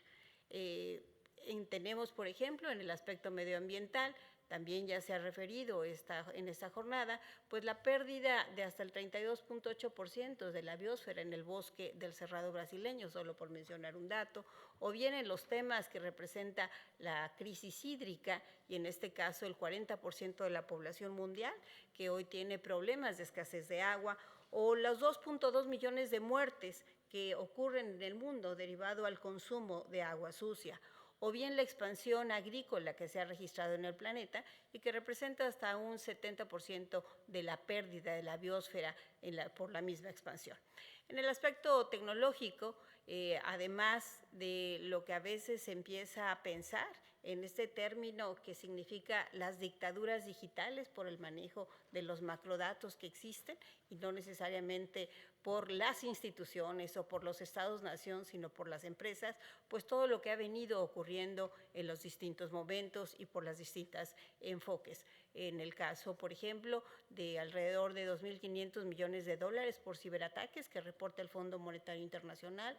[SPEAKER 15] Tenemos, por ejemplo, en el aspecto medioambiental, también ya se ha referido en esta jornada, pues la pérdida de hasta el 32.8% de la biosfera en el bosque del Cerrado brasileño, solo por mencionar un dato, o bien en los temas que representa la crisis hídrica, y en este caso el 40% de la población mundial, que hoy tiene problemas de escasez de agua, o los 2.2 millones de muertes que ocurren en el mundo derivado al consumo de agua sucia, o bien la expansión agrícola que se ha registrado en el planeta y que representa hasta un 70% de la pérdida de la biosfera por la misma expansión. En el aspecto tecnológico, además de lo que a veces se empieza a pensar en este término que significa las dictaduras digitales por el manejo de los macrodatos que existen y no necesariamente por las instituciones o por los estados-nación, sino por las empresas, pues todo lo que ha venido ocurriendo en los distintos momentos y por las distintas enfoques. En el caso, por ejemplo, de alrededor de 2.500 millones de dólares por ciberataques que reporta el Fondo Monetario Internacional,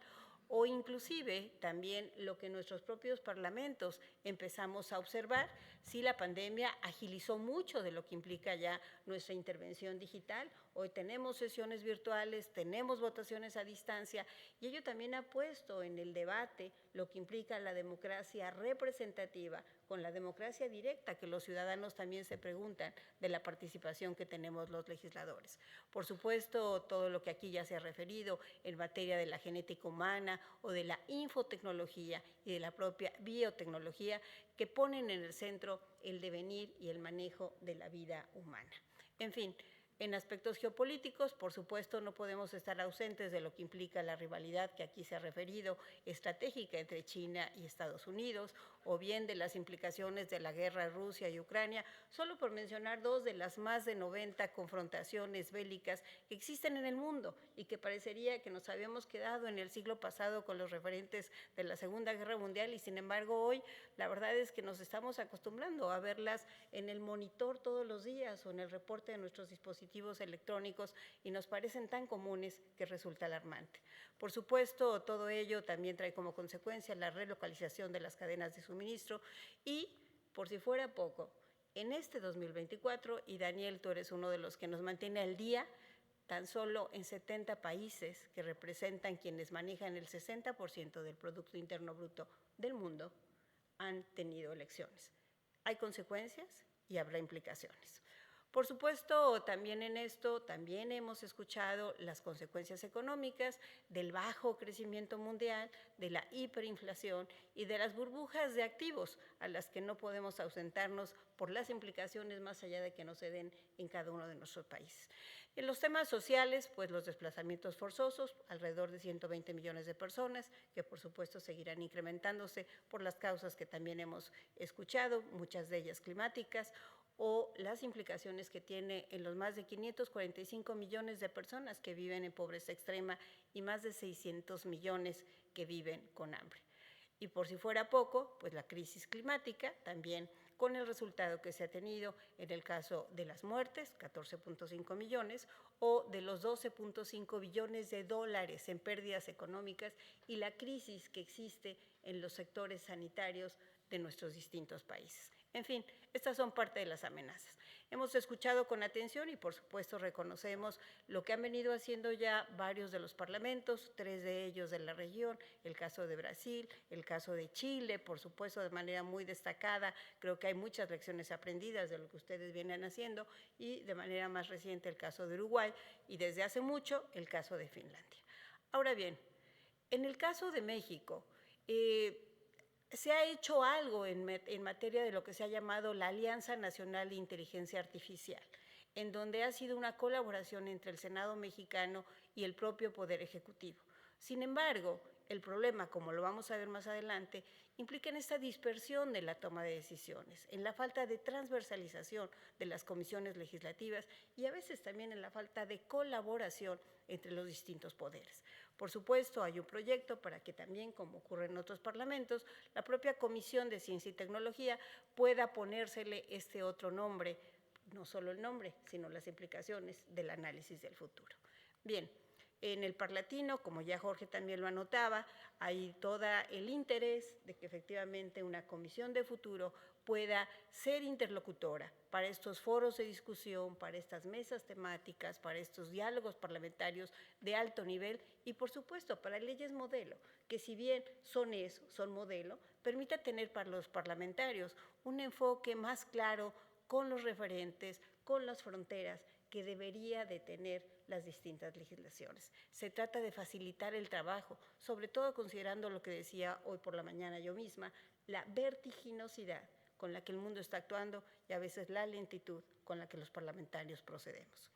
[SPEAKER 15] o inclusive también lo que nuestros propios parlamentos empezamos a observar, si la pandemia agilizó mucho de lo que implica ya nuestra intervención digital. Hoy tenemos sesiones virtuales, tenemos votaciones a distancia, y ello también ha puesto en el debate lo que implica la democracia representativa con la democracia directa, que los ciudadanos también se preguntan de la participación que tenemos los legisladores. Por supuesto, todo lo que aquí ya se ha referido en materia de la genética humana o de la infotecnología y de la propia biotecnología, que ponen en el centro el devenir y el manejo de la vida humana. En fin, en aspectos geopolíticos, por supuesto, no podemos estar ausentes de lo que implica la rivalidad que aquí se ha referido, estratégica entre China y Estados Unidos, o bien de las implicaciones de la guerra de Rusia y Ucrania, solo por mencionar 2 de las más de 90 confrontaciones bélicas que existen en el mundo y que parecería que nos habíamos quedado en el siglo pasado con los referentes de la Segunda Guerra Mundial, y sin embargo hoy la verdad es que nos estamos acostumbrando a verlas en el monitor todos los días o en el reporte de nuestros dispositivos electrónicos, y nos parecen tan comunes que resulta alarmante. Por supuesto, todo ello también trae como consecuencia la relocalización de las cadenas de suministro y, por si fuera poco, en este 2024, y Daniel, tú eres uno de los que nos mantiene al día, tan solo en 70 países que representan quienes manejan el 60% del Producto Interno Bruto del mundo, han tenido elecciones. Hay consecuencias y habrá implicaciones. Por supuesto, también en esto, también hemos escuchado las consecuencias económicas del bajo crecimiento mundial, de la hiperinflación y de las burbujas de activos a las que no podemos ausentarnos por las implicaciones más allá de que no se den en cada uno de nuestros países. En los temas sociales, pues los desplazamientos forzosos, alrededor de 120 millones de personas, que por supuesto seguirán incrementándose por las causas que también hemos escuchado, muchas de ellas climáticas, o las implicaciones que tiene en los más de 545 millones de personas que viven en pobreza extrema y más de 600 millones que viven con hambre. Y por si fuera poco, pues la crisis climática también, con el resultado que se ha tenido en el caso de las muertes, 14.5 millones, o de los 12.5 billones de dólares en pérdidas económicas y la crisis que existe en los sectores sanitarios de nuestros distintos países. En fin, estas son parte de las amenazas. Hemos escuchado con atención y por supuesto reconocemos lo que han venido haciendo ya varios de los parlamentos, 3 de ellos de la región, el caso de Brasil, el caso de Chile, por supuesto de manera muy destacada. Creo que hay muchas lecciones aprendidas de lo que ustedes vienen haciendo y de manera más reciente el caso de Uruguay y desde hace mucho el caso de Finlandia. Ahora bien, en el caso de México, se ha hecho algo en materia de lo que se ha llamado la Alianza Nacional de Inteligencia Artificial, en donde ha sido una colaboración entre el Senado mexicano y el propio Poder Ejecutivo. Sin embargo, el problema, como lo vamos a ver más adelante, implica en esta dispersión de la toma de decisiones, en la falta de transversalización de las comisiones legislativas y a veces también en la falta de colaboración entre los distintos poderes. Por supuesto, hay un proyecto para que también, como ocurre en otros parlamentos, la propia Comisión de Ciencia y Tecnología pueda ponérsele este otro nombre, no solo el nombre, sino las implicaciones del análisis del futuro. Bien. En el Parlatino, como ya Jorge también lo anotaba, hay todo el interés de que efectivamente una comisión de futuro pueda ser interlocutora para estos foros de discusión, para estas mesas temáticas, para estos diálogos parlamentarios de alto nivel y, por supuesto, para leyes modelo, que si bien son modelo, permita tener para los parlamentarios un enfoque más claro con los referentes, con las fronteras que debería de tener las distintas legislaciones. Se trata de facilitar el trabajo, sobre todo considerando lo que decía hoy por la mañana yo misma, la vertiginosidad con la que el mundo está actuando y a veces la lentitud con la que los parlamentarios procedemos.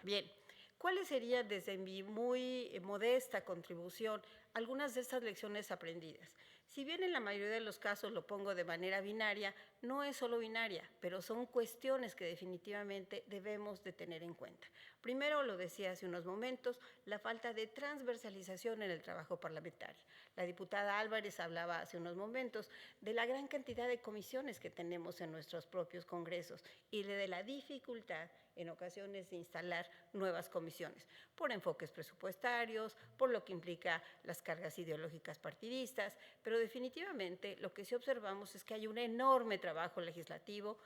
[SPEAKER 15] Bien, ¿cuáles serían desde mi muy modesta contribución algunas de estas lecciones aprendidas? Si bien en la mayoría de los casos lo pongo de manera binaria, no es solo binaria, pero son cuestiones que definitivamente debemos de tener en cuenta. Primero, lo decía hace unos momentos, la falta de transversalización en el trabajo parlamentario. La diputada Álvarez hablaba hace unos momentos de la gran cantidad de comisiones que tenemos en nuestros propios congresos y de la dificultad en ocasiones de instalar nuevas comisiones, por enfoques presupuestarios, por lo que implica las cargas ideológicas partidistas, pero definitivamente lo que sí observamos es que hay un enorme trabajo legislativo.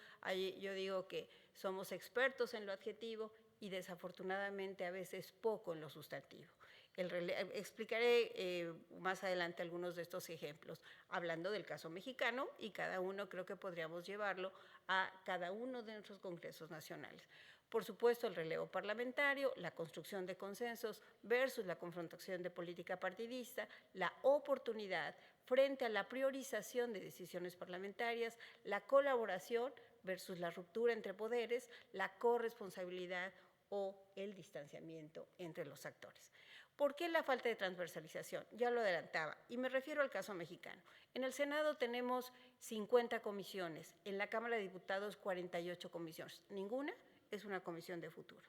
[SPEAKER 15] Yo digo que somos expertos en lo adjetivo y desafortunadamente a veces poco en lo sustantivo. Explicaré más adelante algunos de estos ejemplos, hablando del caso mexicano y cada uno creo que podríamos llevarlo a cada uno de nuestros congresos nacionales. Por supuesto, el relevo parlamentario, la construcción de consensos versus la confrontación de política partidista, la oportunidad frente a la priorización de decisiones parlamentarias, la colaboración versus la ruptura entre poderes, la corresponsabilidad o el distanciamiento entre los actores. ¿Por qué la falta de transversalización? Ya lo adelantaba, y me refiero al caso mexicano. En el Senado tenemos 50 comisiones, en la Cámara de Diputados 48 comisiones. Ninguna es una comisión de futuro.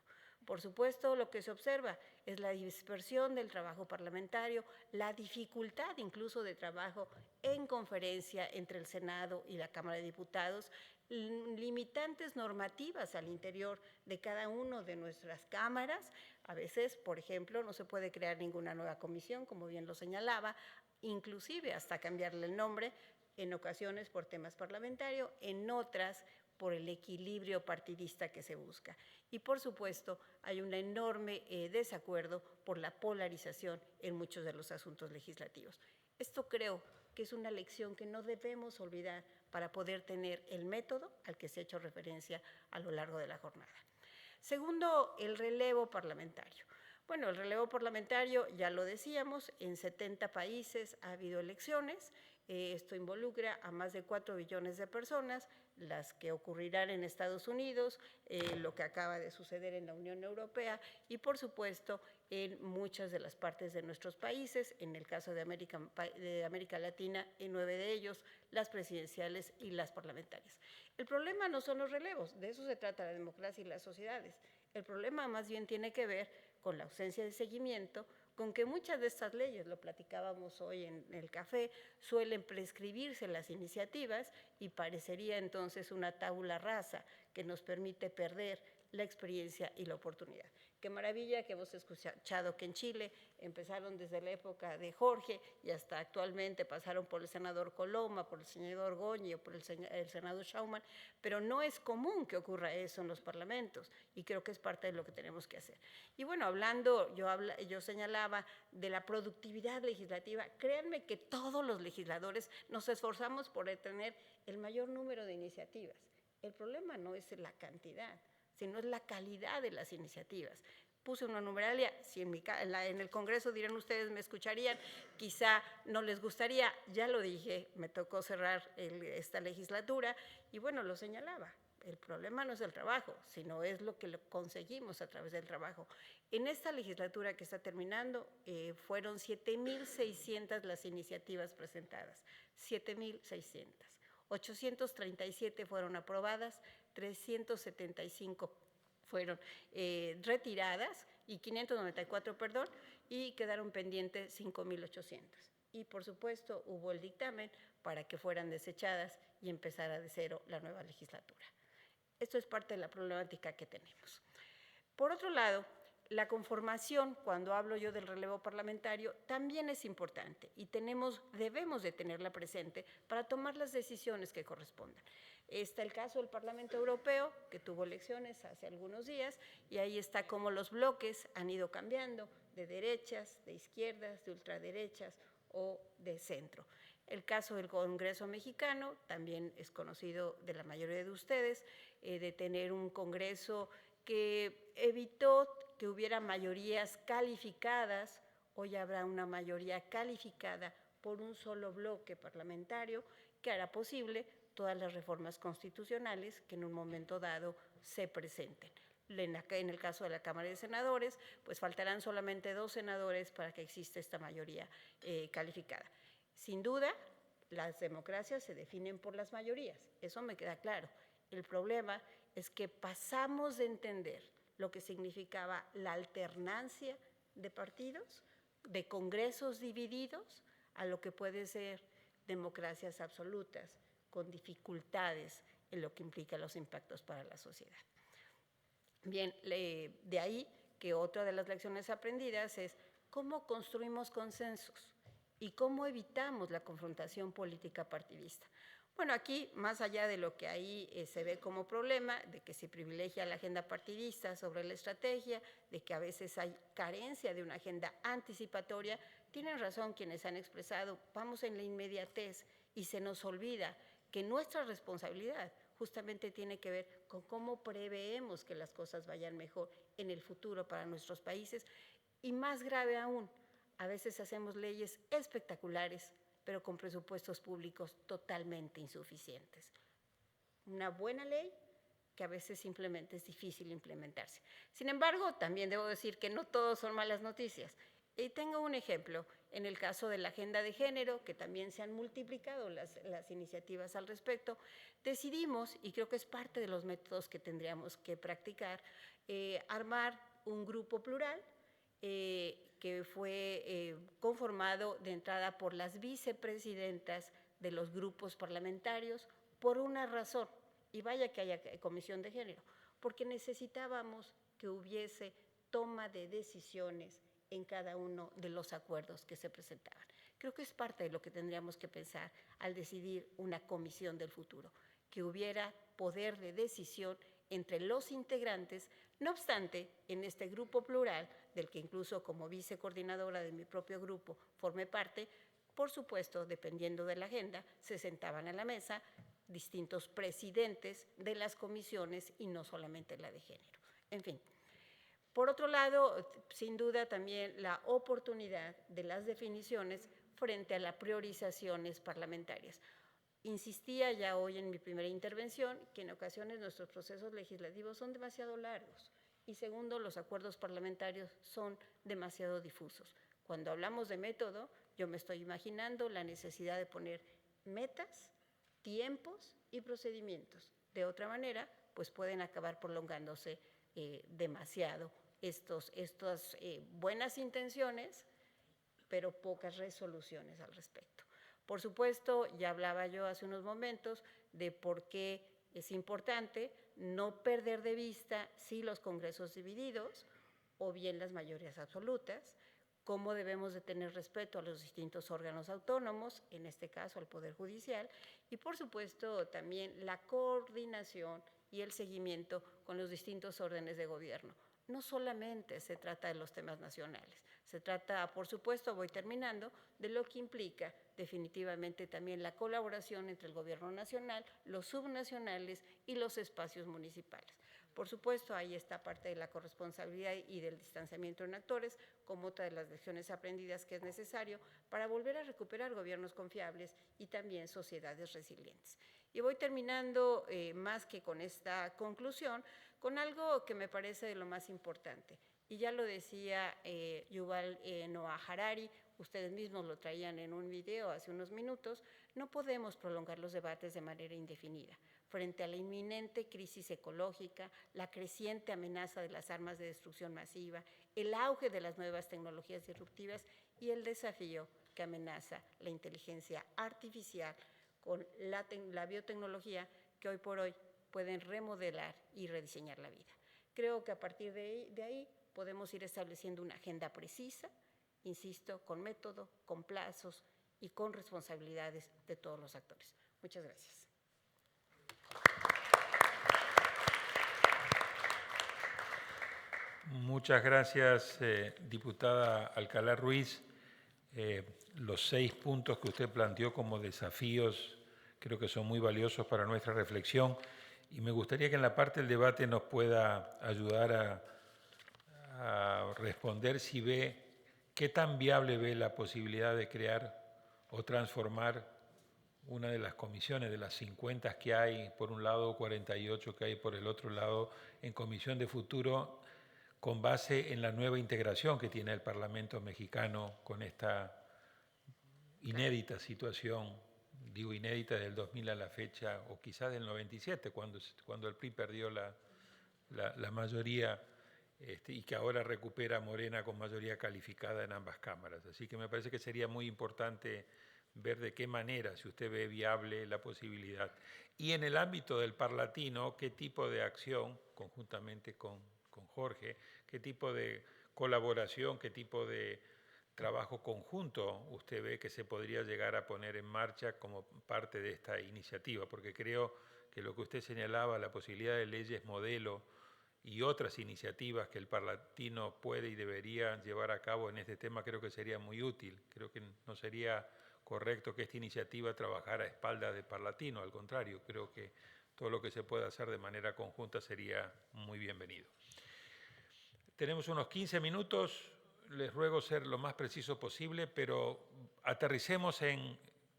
[SPEAKER 15] Por supuesto, lo que se observa es la dispersión del trabajo parlamentario, la dificultad incluso de trabajo en conferencia entre el Senado y la Cámara de Diputados, limitantes normativas al interior de cada una de nuestras cámaras. A veces, por ejemplo, no se puede crear ninguna nueva comisión, como bien lo señalaba, inclusive hasta cambiarle el nombre, en ocasiones por temas parlamentarios, en otras por el equilibrio partidista que se busca. Y por supuesto, hay un enorme desacuerdo por la polarización en muchos de los asuntos legislativos. Esto creo que es una lección que no debemos olvidar para poder tener el método al que se ha hecho referencia a lo largo de la jornada. Segundo, el relevo parlamentario. Bueno, el relevo parlamentario, ya lo decíamos, en 70 países ha habido elecciones. Esto involucra a más de 4 billones de personas, las que ocurrirán en Estados Unidos, lo que acaba de suceder en la Unión Europea y, por supuesto, en muchas de las partes de nuestros países, en el caso de América Latina, en 9 de ellos, las presidenciales y las parlamentarias. El problema no son los relevos, de eso se trata la democracia y las sociedades. El problema más bien tiene que ver con la ausencia de seguimiento, con que muchas de estas leyes, lo platicábamos hoy en el café, suelen prescribirse las iniciativas y parecería entonces una tabula rasa que nos permite perder la experiencia y la oportunidad. Qué maravilla que hemos escuchado que en Chile empezaron desde la época de Jorge y hasta actualmente pasaron por el senador Coloma, por el senador Goñi o por el senador Schaumann, pero no es común que ocurra eso en los parlamentos y creo que es parte de lo que tenemos que hacer. Y bueno, yo señalaba de la productividad legislativa, créanme que todos los legisladores nos esforzamos por tener el mayor número de iniciativas. El problema no es la cantidad, sino es la calidad de las iniciativas. Puse una numeralia, si en el Congreso dirán ustedes, me escucharían, quizá no les gustaría, ya lo dije, me tocó cerrar esta legislatura y bueno, lo señalaba. El problema no es el trabajo, sino es lo que conseguimos a través del trabajo. En esta legislatura que está terminando, fueron 7.600 las iniciativas presentadas, 7.600. 837 fueron aprobadas, 375 fueron retiradas y 594, perdón, y quedaron pendientes 5.800. Y por supuesto hubo el dictamen para que fueran desechadas y empezara de cero la nueva legislatura. Esto es parte de la problemática que tenemos. Por otro lado, la conformación, cuando hablo yo del relevo parlamentario, también es importante y debemos de tenerla presente para tomar las decisiones que correspondan. Está el caso del Parlamento Europeo, que tuvo elecciones hace algunos días, y ahí está cómo los bloques han ido cambiando de derechas, de izquierdas, de ultraderechas o de centro. El caso del Congreso mexicano, también es conocido de la mayoría de ustedes, de tener un Congreso que evitó que hubiera mayorías calificadas. Hoy habrá una mayoría calificada por un solo bloque parlamentario que hará posible todas las reformas constitucionales que en un momento dado se presenten. En el caso de la Cámara de Senadores, pues faltarán solamente 2 senadores para que exista esta mayoría calificada. Sin duda, las democracias se definen por las mayorías, eso me queda claro. El problema es que pasamos de entender lo que significaba la alternancia de partidos, de congresos divididos, a lo que puede ser democracias absolutas, con dificultades en lo que implica los impactos para la sociedad. Bien, de ahí que otra de las lecciones aprendidas es cómo construimos consensos y cómo evitamos la confrontación política partidista. Bueno, aquí, más allá de lo que ahí se ve como problema, de que se privilegia la agenda partidista sobre la estrategia, de que a veces hay carencia de una agenda anticipatoria, tienen razón quienes han expresado, vamos en la inmediatez y se nos olvida que nuestra responsabilidad justamente tiene que ver con cómo preveemos que las cosas vayan mejor en el futuro para nuestros países. Y más grave aún, a veces hacemos leyes espectaculares, pero con presupuestos públicos totalmente insuficientes. Una buena ley que a veces simplemente es difícil implementarse. Sin embargo, también debo decir que no todos son malas noticias. Y tengo un ejemplo en el caso de la agenda de género, que también se han multiplicado las iniciativas al respecto. Decidimos, y creo que es parte de los métodos que tendríamos que practicar, armar un grupo plural que fue conformado de entrada por las vicepresidentas de los grupos parlamentarios por una razón, y vaya que haya comisión de género, porque necesitábamos que hubiese toma de decisiones en cada uno de los acuerdos que se presentaban. Creo que es parte de lo que tendríamos que pensar al decidir una comisión del futuro, que hubiera poder de decisión entre los integrantes. No obstante, en este grupo plural, del que incluso como vicecoordinadora de mi propio grupo formé parte, por supuesto, dependiendo de la agenda, se sentaban a la mesa distintos presidentes de las comisiones y no solamente la de género. En fin. Por otro lado, sin duda también la oportunidad de las definiciones frente a las priorizaciones parlamentarias. Insistía ya hoy en mi primera intervención que en ocasiones nuestros procesos legislativos son demasiado largos y segundo, los acuerdos parlamentarios son demasiado difusos. Cuando hablamos de método, yo me estoy imaginando la necesidad de poner metas, tiempos y procedimientos. De otra manera, pues pueden acabar prolongándose demasiado estas buenas intenciones, pero pocas resoluciones al respecto. Por supuesto, ya hablaba yo hace unos momentos de por qué es importante no perder de vista sí los congresos divididos o bien las mayorías absolutas, cómo debemos de tener respeto a los distintos órganos autónomos, en este caso al Poder Judicial, y por supuesto también la coordinación y el seguimiento con los distintos órdenes de gobierno. No solamente se trata de los temas nacionales, se trata, por supuesto, voy terminando, de lo que implica definitivamente también la colaboración entre el gobierno nacional, los subnacionales y los espacios municipales. Por supuesto, ahí está parte de la corresponsabilidad y del distanciamiento en actores, como otra de las lecciones aprendidas que es necesario para volver a recuperar gobiernos confiables y también sociedades resilientes. Y voy terminando, más que con esta conclusión, con algo que me parece de lo más importante. Y ya lo decía Yuval Noah Harari, ustedes mismos lo traían en un video hace unos minutos, no podemos prolongar los debates de manera indefinida. Frente a la inminente crisis ecológica, la creciente amenaza de las armas de destrucción masiva, el auge de las nuevas tecnologías disruptivas y el desafío que amenaza la inteligencia artificial con la biotecnología que hoy por hoy pueden remodelar y rediseñar la vida. Creo que a partir de ahí podemos ir estableciendo una agenda precisa, insisto, con método, con plazos y con responsabilidades de todos los actores. Muchas gracias.
[SPEAKER 1] Muchas gracias, diputada Alcalá Ruiz. Los 6 puntos que usted planteó como desafíos creo que son muy valiosos para nuestra reflexión y me gustaría que en la parte del debate nos pueda ayudar a responder si ve qué tan viable ve la posibilidad de crear o transformar una de las comisiones, de las 50 que hay por un lado, 48 que hay por el otro lado, en Comisión de Futuro, con base en la nueva integración que tiene el Parlamento mexicano con esta inédita situación, digo inédita del 2000 a la fecha, o quizás del 97, cuando el PRI perdió la mayoría y que ahora recupera Morena con mayoría calificada en ambas cámaras. Así que me parece que sería muy importante ver de qué manera, si usted ve viable la posibilidad. Y en el ámbito del Parlatino, qué tipo de acción, conjuntamente con Jorge, qué tipo de colaboración, qué tipo de trabajo conjunto usted ve que se podría llegar a poner en marcha como parte de esta iniciativa, porque creo que lo que usted señalaba, la posibilidad de leyes modelo y otras iniciativas que el Parlatino puede y debería llevar a cabo en este tema, creo que sería muy útil. Creo que no sería correcto que esta iniciativa trabajara a espaldas del Parlatino, al contrario, creo que todo lo que se pueda hacer de manera conjunta sería muy bienvenido. Tenemos unos 15 minutos, les ruego ser lo más preciso posible, pero aterricemos en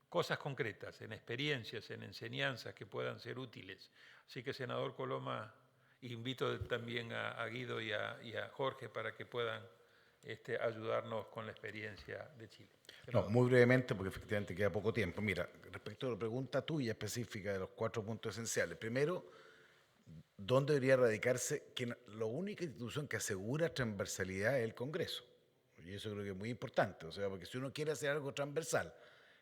[SPEAKER 1] cosas concretas, en experiencias, en enseñanzas que puedan ser útiles. Así que, senador Coloma, invito también a Guido y a Jorge para que puedan ayudarnos con la experiencia de Chile.
[SPEAKER 2] No, muy brevemente, porque efectivamente queda poco tiempo. Mira, respecto a la pregunta tuya específica de los 4 puntos esenciales. Primero, ¿dónde debería radicarse? Que la única institución que asegura transversalidad es el Congreso. Y eso creo que es muy importante. O sea, porque si uno quiere hacer algo transversal,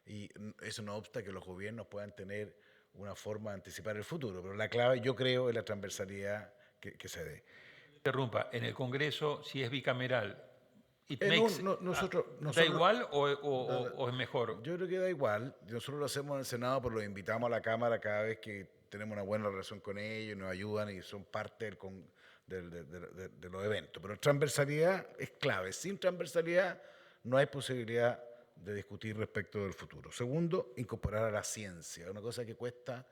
[SPEAKER 2] y eso no obsta que los gobiernos puedan tener una forma de anticipar el futuro, pero la clave, yo creo, es la transversalidad que se dé.
[SPEAKER 1] Interrumpa, en el Congreso, si es bicameral,
[SPEAKER 2] ¿da
[SPEAKER 1] igual o es mejor?
[SPEAKER 2] Yo creo que da igual. Nosotros lo hacemos en el Senado, pero lo invitamos a la Cámara cada vez que tenemos una buena relación con ellos, nos ayudan y son parte de los eventos. Pero transversalidad es clave. Sin transversalidad no hay posibilidad de discutir respecto del futuro. Segundo, incorporar a la ciencia, una cosa que cuesta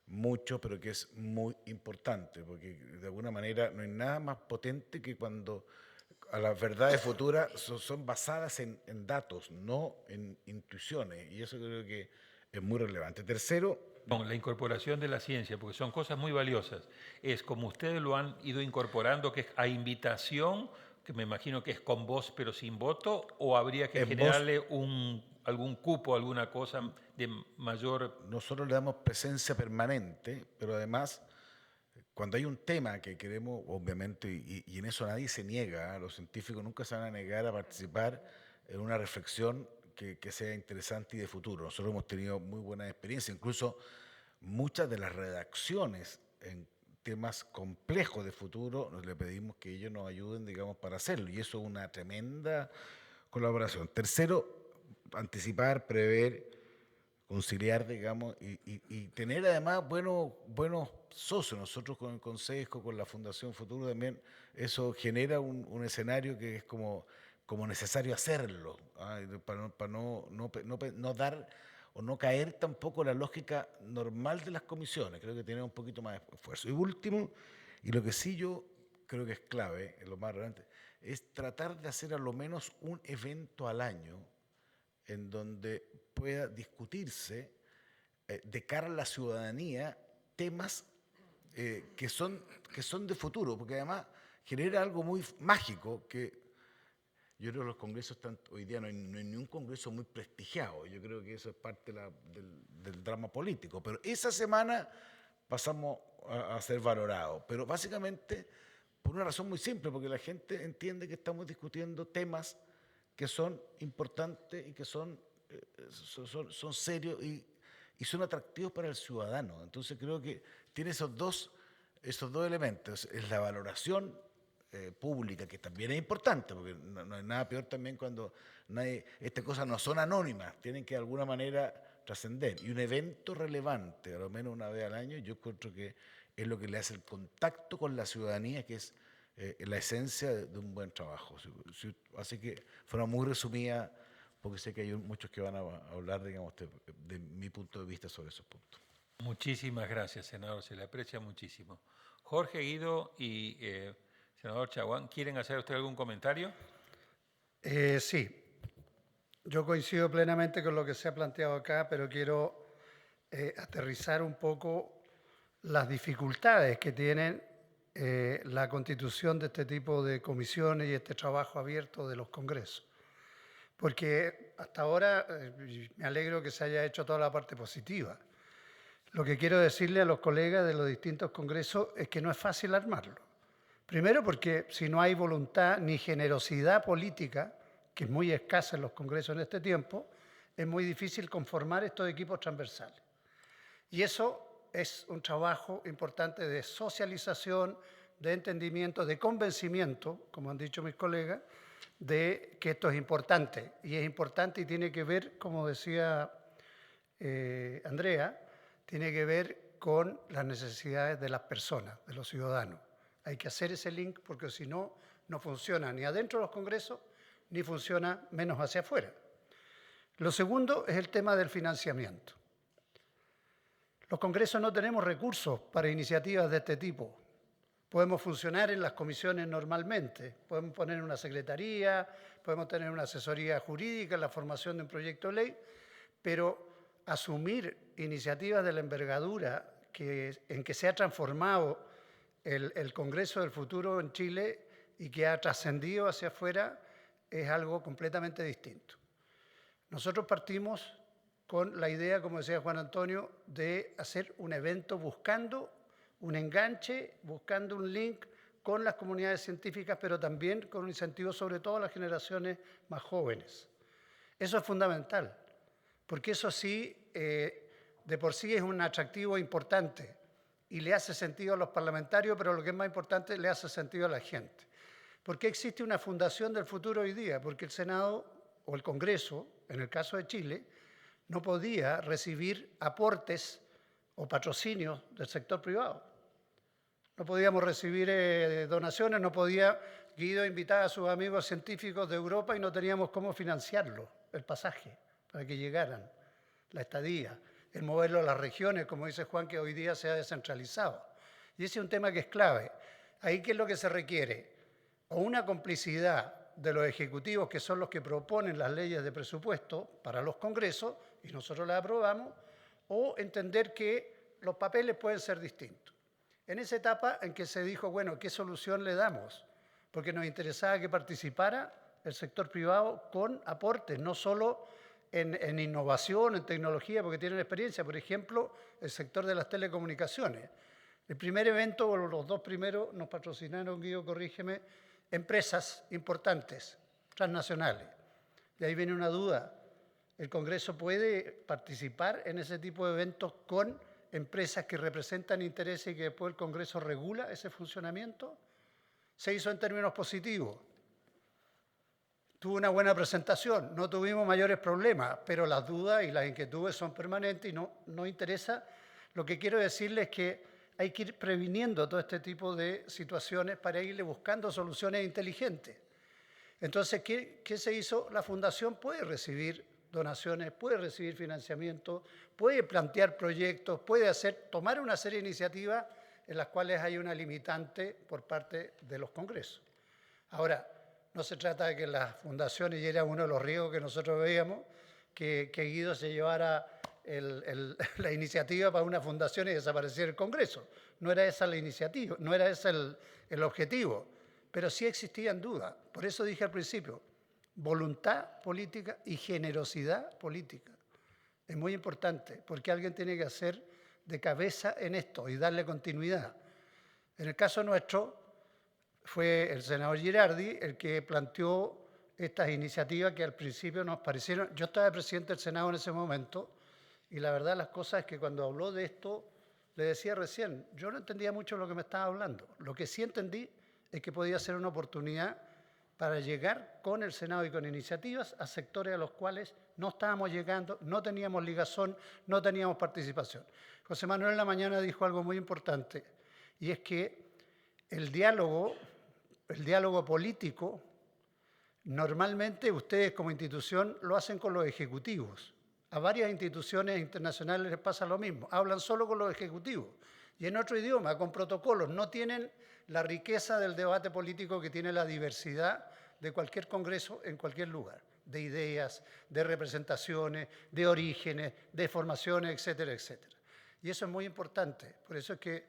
[SPEAKER 2] mucho, pero que es muy importante, porque de alguna manera no hay nada más potente que cuando a las verdades futuras son basadas en datos, no en intuiciones, y eso creo que es muy relevante. Tercero,
[SPEAKER 1] la incorporación de la ciencia, porque son cosas muy valiosas. Es como ustedes lo han ido incorporando, que es a invitación, que me imagino que es con voz pero sin voto, o habría que generarle algún cupo, alguna cosa de mayor...
[SPEAKER 2] Nosotros le damos presencia permanente, pero además, cuando hay un tema que queremos, obviamente, y en eso nadie se niega, los científicos nunca se van a negar a participar en una reflexión que sea interesante y de futuro. Nosotros hemos tenido muy buenas experiencias, incluso muchas de las redacciones en temas complejos de futuro, le pedimos que ellos nos ayuden, digamos, para hacerlo. Y eso es una tremenda colaboración. Tercero, anticipar, prever, conciliar, digamos, y tener además buenos socios. Nosotros con el Consejo, con la Fundación Futuro también, eso genera un escenario que es como necesario hacerlo, para no dar o no caer tampoco en la lógica normal de las comisiones. Creo que tiene un poquito más de esfuerzo. Y último, y lo que sí yo creo que es clave, es lo más relevante, es tratar de hacer a lo menos un evento al año en donde pueda discutirse de cara a la ciudadanía temas que son de futuro, porque además genera algo muy mágico que yo creo que los congresos están, hoy día no hay ni un congreso muy prestigiado. Yo creo que eso es parte del drama político. Pero esa semana pasamos a ser valorados. Pero básicamente por una razón muy simple, porque la gente entiende que estamos discutiendo temas que son importantes y que son serios y son atractivos para el ciudadano. Entonces creo que tiene esos dos elementos. Es la valoración pública, que también es importante, porque no hay nada peor también cuando estas cosas no son anónimas, tienen que de alguna manera trascender. Y un evento relevante, a lo menos una vez al año, yo encuentro que es lo que le hace el contacto con la ciudadanía, que es la esencia de un buen trabajo. Así que fuera muy resumida, porque sé que hay muchos que van a hablar, digamos, de mi punto de vista sobre esos puntos.
[SPEAKER 1] Muchísimas gracias, senador, se le aprecia muchísimo. Jorge, Guido y senador Chaguán, ¿quieren hacer usted algún comentario?
[SPEAKER 16] Sí, yo coincido plenamente con lo que se ha planteado acá, pero quiero aterrizar un poco las dificultades que tienen la constitución de este tipo de comisiones y este trabajo abierto de los congresos. Porque hasta ahora me alegro que se haya hecho toda la parte positiva. Lo que quiero decirle a los colegas de los distintos congresos es que no es fácil armarlo. Primero porque si no hay voluntad ni generosidad política, que es muy escasa en los congresos en este tiempo, es muy difícil conformar estos equipos transversales. Y eso es un trabajo importante de socialización, de entendimiento, de convencimiento, como han dicho mis colegas, de que esto es importante. Y es importante y tiene que ver, como decía Andrea, tiene que ver con las necesidades de las personas, de los ciudadanos. Hay que hacer ese link porque si no, no funciona ni adentro de los congresos, ni funciona menos hacia afuera. Lo segundo es el tema del financiamiento. Los congresos no tenemos recursos para iniciativas de este tipo. Podemos funcionar en las comisiones normalmente, podemos poner una secretaría, podemos tener una asesoría jurídica en la formación de un proyecto de ley, pero asumir iniciativas de la envergadura en que se ha transformado el Congreso del Futuro en Chile y que ha trascendido hacia afuera es algo completamente distinto. Nosotros partimos con la idea, como decía Juan Antonio, de hacer un evento buscando un enganche, buscando un link con las comunidades científicas, pero también con un incentivo sobre todo a las generaciones más jóvenes. Eso es fundamental, porque eso sí, de por sí es un atractivo importante y le hace sentido a los parlamentarios, pero lo que es más importante, le hace sentido a la gente. ¿Por qué existe una fundación del futuro hoy día? Porque el Senado o el Congreso, en el caso de Chile, no podía recibir aportes o patrocinios del sector privado. No podíamos recibir donaciones, no podía Guido invitar a sus amigos científicos de Europa y no teníamos cómo financiarlo, el pasaje, para que llegaran, la estadía, el moverlo a las regiones, como dice Juan, que hoy día se ha descentralizado. Y ese es un tema que es clave. Ahí, ¿qué es lo que se requiere? O una complicidad de los ejecutivos, que son los que proponen las leyes de presupuesto para los congresos, y nosotros las aprobamos, o entender que los papeles pueden ser distintos. En esa etapa en que se dijo, bueno, ¿qué solución le damos? Porque nos interesaba que participara el sector privado con aportes, no solo en innovación, en tecnología, porque tienen experiencia. Por ejemplo, el sector de las telecomunicaciones. El primer evento, o los dos primeros, nos patrocinaron, Guido, corrígeme, empresas importantes, transnacionales. Y ahí viene una duda. ¿El Congreso puede participar en ese tipo de eventos con empresas que representan intereses y que después el Congreso regula ese funcionamiento, se hizo en términos positivos. Tuvo una buena presentación, no tuvimos mayores problemas, pero las dudas y las inquietudes son permanentes y no interesa. Lo que quiero decirles es que hay que ir previniendo todo este tipo de situaciones para irle buscando soluciones inteligentes. Entonces, ¿qué se hizo? La Fundación puede recibir donaciones, puede recibir financiamiento, puede plantear proyectos, puede tomar una serie de iniciativas en las cuales hay una limitante por parte de los congresos. Ahora, no se trata de que las fundaciones, y era uno de los riesgos que nosotros veíamos, que Guido se llevara la iniciativa para una fundación y desapareciera el Congreso. No era esa la iniciativa, no era ese el objetivo, pero sí existían dudas. Por eso dije al principio, voluntad política y generosidad política. Es muy importante, porque alguien tiene que hacer de cabeza en esto y darle continuidad. En el caso nuestro, fue el senador Girardi el que planteó estas iniciativas que al principio nos parecieron... Yo estaba presidente del Senado en ese momento y la verdad las cosas es que cuando habló de esto, le decía recién, yo no entendía mucho lo que me estaba hablando. Lo que sí entendí es que podía ser una oportunidad para llegar con el Senado y con iniciativas a sectores a los cuales no estábamos llegando, no teníamos ligazón, no teníamos participación. José Manuel en la mañana dijo algo muy importante y es que el diálogo político, normalmente ustedes como institución lo hacen con los ejecutivos. A varias instituciones internacionales les pasa lo mismo, hablan solo con los ejecutivos y en otro idioma, con protocolos, no tienen la riqueza del debate político que tiene la diversidad de cualquier congreso en cualquier lugar, de ideas, de representaciones, de orígenes, de formaciones, etcétera, etcétera. Y eso es muy importante, por eso es que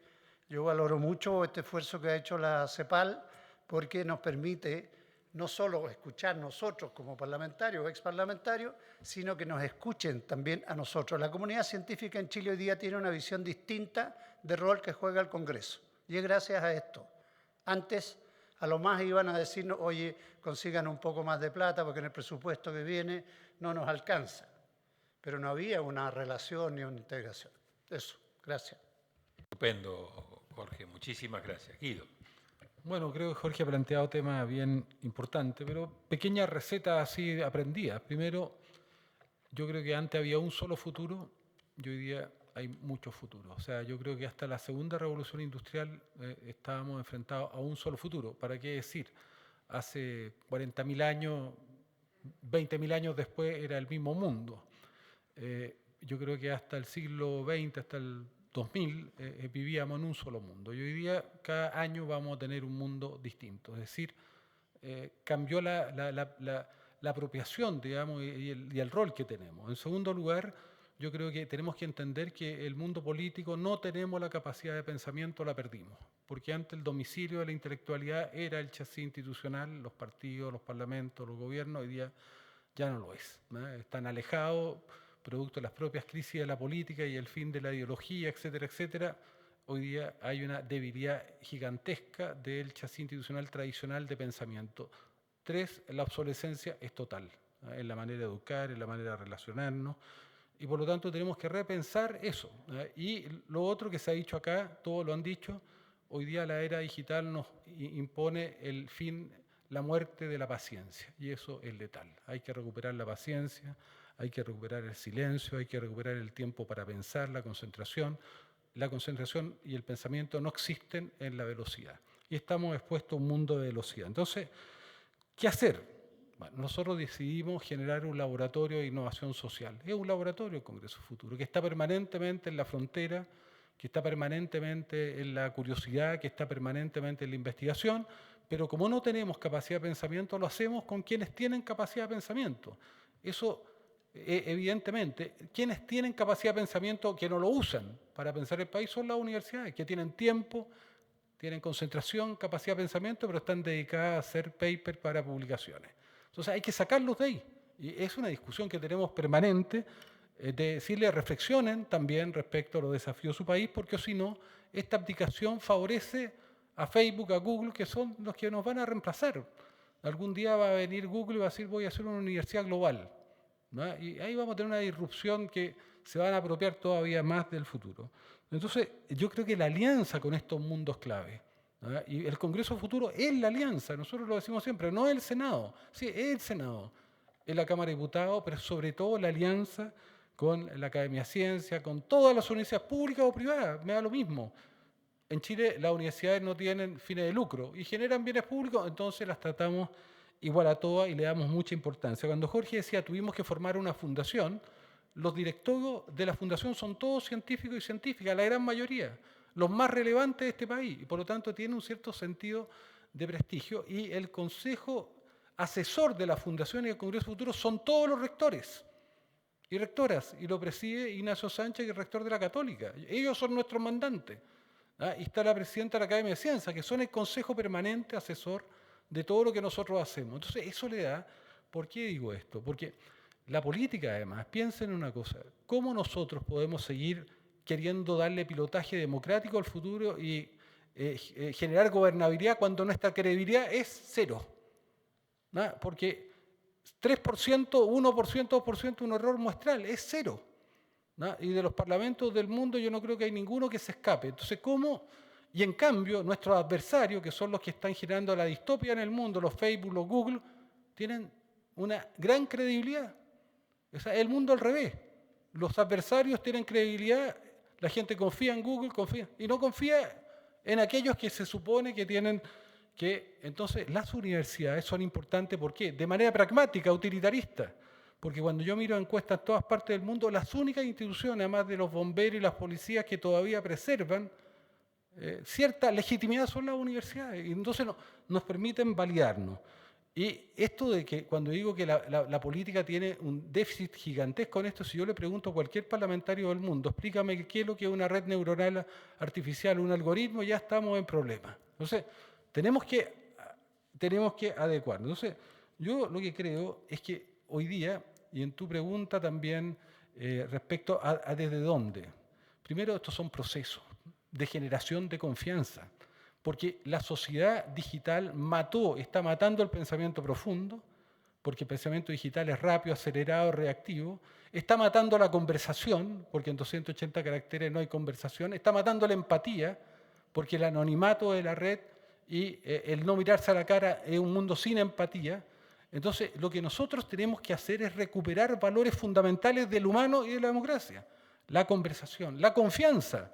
[SPEAKER 16] yo valoro mucho este esfuerzo que ha hecho la CEPAL, porque nos permite no solo escuchar nosotros como parlamentarios o exparlamentarios, sino que nos escuchen también a nosotros. La comunidad científica en Chile hoy día tiene una visión distinta del rol que juega el Congreso, y es gracias a esto. Antes, a lo más iban a decirnos, oye, consigan un poco más de plata porque en el presupuesto que viene no nos alcanza. Pero no había una relación ni una integración. Eso, gracias.
[SPEAKER 1] Estupendo, Jorge. Muchísimas gracias. Guido.
[SPEAKER 12] Bueno, creo que Jorge ha planteado temas bien importantes, pero pequeñas recetas así aprendidas. Primero, yo creo que antes había un solo futuro y hoy día hay muchos futuros. O sea, yo creo que hasta la segunda revolución industrial estábamos enfrentados a un solo futuro. ¿Para qué decir? Hace 40.000 años, 20.000 años después era el mismo mundo. Yo creo que hasta el siglo XX, hasta el 2000, vivíamos en un solo mundo. Y hoy día, cada año vamos a tener un mundo distinto. Es decir, cambió la apropiación, digamos, y el rol que tenemos. En segundo lugar, yo creo que tenemos que entender que el mundo político no tenemos la capacidad de pensamiento, la perdimos. Porque antes el domicilio de la intelectualidad era el chasis institucional, los partidos, los parlamentos, los gobiernos, hoy día ya no lo es, ¿no? Están alejados, producto de las propias crisis de la política y el fin de la ideología, etcétera, etcétera. Hoy día hay una debilidad gigantesca del chasis institucional tradicional de pensamiento. 3, la obsolescencia es total, ¿no? En la manera de educar, en la manera de relacionarnos. Y por lo tanto tenemos que repensar eso. Y lo otro que se ha dicho acá, todos lo han dicho, hoy día la era digital nos impone el fin, la muerte de la paciencia. Y eso es letal. Hay que recuperar la paciencia, hay que recuperar el silencio, hay que recuperar el tiempo para pensar, la concentración. La concentración y el pensamiento no existen en la velocidad. Y estamos expuestos a un mundo de velocidad. Entonces, ¿qué hacer? Bueno, nosotros decidimos generar un laboratorio de innovación social. Es un laboratorio el Congreso Futuro, que está permanentemente en la frontera, que está permanentemente en la curiosidad, que está permanentemente en la investigación, pero como no tenemos capacidad de pensamiento, lo hacemos con quienes tienen capacidad de pensamiento. Eso, evidentemente, quienes tienen capacidad de pensamiento que no lo usan para pensar el país son las universidades, que tienen tiempo, tienen concentración, capacidad de pensamiento, pero están dedicadas a hacer papers para publicaciones. Entonces hay que sacarlos de ahí. Y es una discusión que tenemos permanente, de decirle reflexionen también respecto a los desafíos de su país, porque si no, esta abdicación favorece a Facebook, a Google, que son los que nos van a reemplazar. Algún día va a venir Google y va a decir voy a hacer una universidad global, ¿no? Y ahí vamos a tener una disrupción que se van a apropiar todavía más del futuro. Entonces, yo creo que la alianza con estos mundos clave, ¿verdad? Y el Congreso Futuro es la alianza, nosotros lo decimos siempre, no es el Senado, sí, es el Senado, es la Cámara de Diputados, pero sobre todo la alianza con la Academia de Ciencia, con todas las universidades públicas o privadas, me da lo mismo. En Chile las universidades no tienen fines de lucro y generan bienes públicos, entonces las tratamos igual a todas y le damos mucha importancia. Cuando Jorge decía tuvimos que formar una fundación, los directorios de la fundación son todos científicos y científicas, la gran mayoría, los más relevantes de este país, y por lo tanto tiene un cierto sentido de prestigio, y el consejo asesor de la fundación y el Congreso Futuro son todos los rectores y rectoras, y lo preside Ignacio Sánchez, que es rector de la Católica. Ellos son nuestros mandantes. Y está la presidenta de la Academia de Ciencias, que son el consejo permanente asesor de todo lo que nosotros hacemos. Entonces, eso le da... ¿Por qué digo esto? Porque la política, además, piensen en una cosa, ¿cómo nosotros podemos seguir queriendo darle pilotaje democrático al futuro y generar gobernabilidad cuando nuestra credibilidad es cero? Porque 3%, 1%, 2%, un error muestral, es cero. Y de los parlamentos del mundo yo no creo que hay ninguno que se escape. Entonces, ¿cómo? Y en cambio, nuestros adversarios, que son los que están generando la distopia en el mundo, los Facebook, los Google, tienen una gran credibilidad. O sea, el mundo al revés. Los adversarios tienen credibilidad, la gente confía en Google, y no confía en aquellos que se supone que tienen que... Entonces, las universidades son importantes, ¿por qué? De manera pragmática, utilitarista. Porque cuando yo miro encuestas en todas partes del mundo, las únicas instituciones, además de los bomberos y las policías, que todavía preservan cierta legitimidad son las universidades. Y entonces nos permiten validarnos. Y esto de que cuando digo que la política tiene un déficit gigantesco en esto, si yo le pregunto a cualquier parlamentario del mundo, explícame qué es lo que es una red neuronal artificial, un algoritmo, ya estamos en problemas. Entonces, tenemos que adecuarnos. Entonces, yo lo que creo es que hoy día, y en tu pregunta también respecto a desde dónde. Primero, estos son procesos de generación de confianza, porque la sociedad digital está matando el pensamiento profundo, porque el pensamiento digital es rápido, acelerado, reactivo, está matando la conversación, porque en 280 caracteres no hay conversación, está matando la empatía, porque el anonimato de la red y el no mirarse a la cara es un mundo sin empatía. Entonces, lo que nosotros tenemos que hacer es recuperar valores fundamentales del humano y de la democracia. La conversación, la confianza.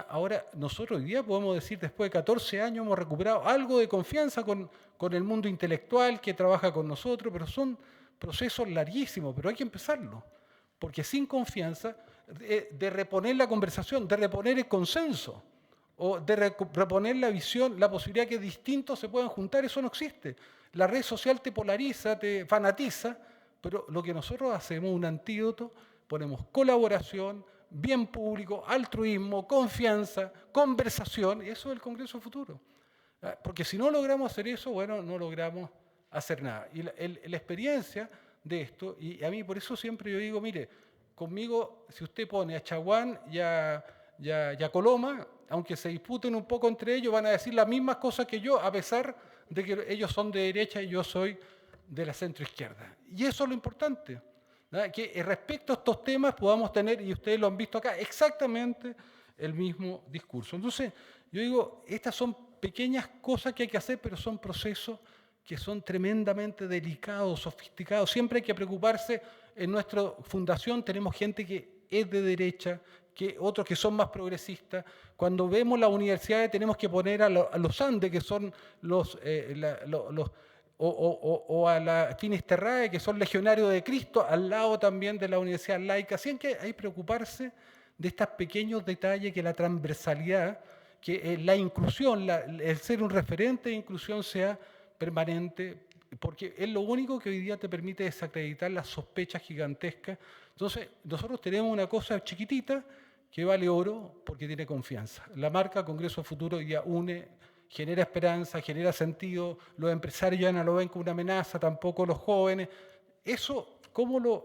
[SPEAKER 12] Ahora, nosotros hoy día podemos decir, después de 14 años hemos recuperado algo de confianza con el mundo intelectual que trabaja con nosotros, pero son procesos larguísimos, pero hay que empezarlo. Porque sin confianza, de reponer la conversación, de reponer el consenso, o de reponer la visión, la posibilidad que distintos se puedan juntar, eso no existe. La red social te polariza, te fanatiza, pero lo que nosotros hacemos, un antídoto, ponemos colaboración, bien público, altruismo, confianza, conversación, y eso es el Congreso Futuro. Porque si no logramos hacer eso, bueno, no logramos hacer nada. Y la experiencia de esto, y a mí por eso siempre yo digo, mire, conmigo, si usted pone a Chaguán y a Coloma, aunque se disputen un poco entre ellos, van a decir las mismas cosas que yo, a pesar de que ellos son de derecha y yo soy de la centroizquierda. Y eso es lo importante, ¿verdad? Que respecto a estos temas podamos tener, y ustedes lo han visto acá, exactamente el mismo discurso. Entonces, yo digo, estas son pequeñas cosas que hay que hacer, pero son procesos que son tremendamente delicados, sofisticados. Siempre hay que preocuparse. En nuestra fundación tenemos gente que es de derecha, que otros que son más progresistas. Cuando vemos las universidades tenemos que poner a los Andes, que son o a la Finisterrae, que son legionarios de Cristo, al lado también de la universidad laica. Así que hay que preocuparse de estos pequeños detalles, que la transversalidad, que la inclusión, el ser un referente de inclusión sea permanente, porque es lo único que hoy día te permite desacreditar las sospechas gigantescas. Entonces, nosotros tenemos una cosa chiquitita que vale oro porque tiene confianza. La marca Congreso Futuro ya une, genera esperanza, genera sentido. Los empresarios ya no lo ven como una amenaza, tampoco los jóvenes. Eso,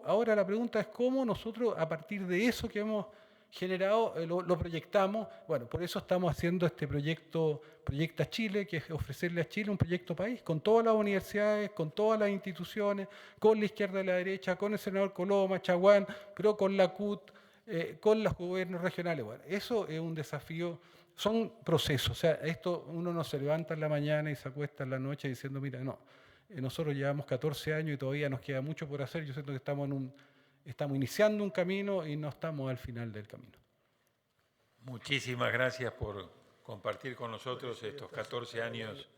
[SPEAKER 12] ahora la pregunta es cómo nosotros, a partir de eso que hemos generado, lo proyectamos. Bueno, por eso estamos haciendo este proyecto, Proyecta Chile, que es ofrecerle a Chile un proyecto país, con todas las universidades, con todas las instituciones, con la izquierda y la derecha, con el senador Coloma, Chaguán, pero con la CUT, con los gobiernos regionales. Bueno, eso es un desafío, son procesos. O sea, esto uno no se levanta en la mañana y se acuesta en la noche diciendo, mira, no, nosotros llevamos 14 años y todavía nos queda mucho por hacer. Yo siento que estamos iniciando un camino y no estamos al final del camino.
[SPEAKER 1] Muchísimas gracias por compartir con nosotros estos 14 años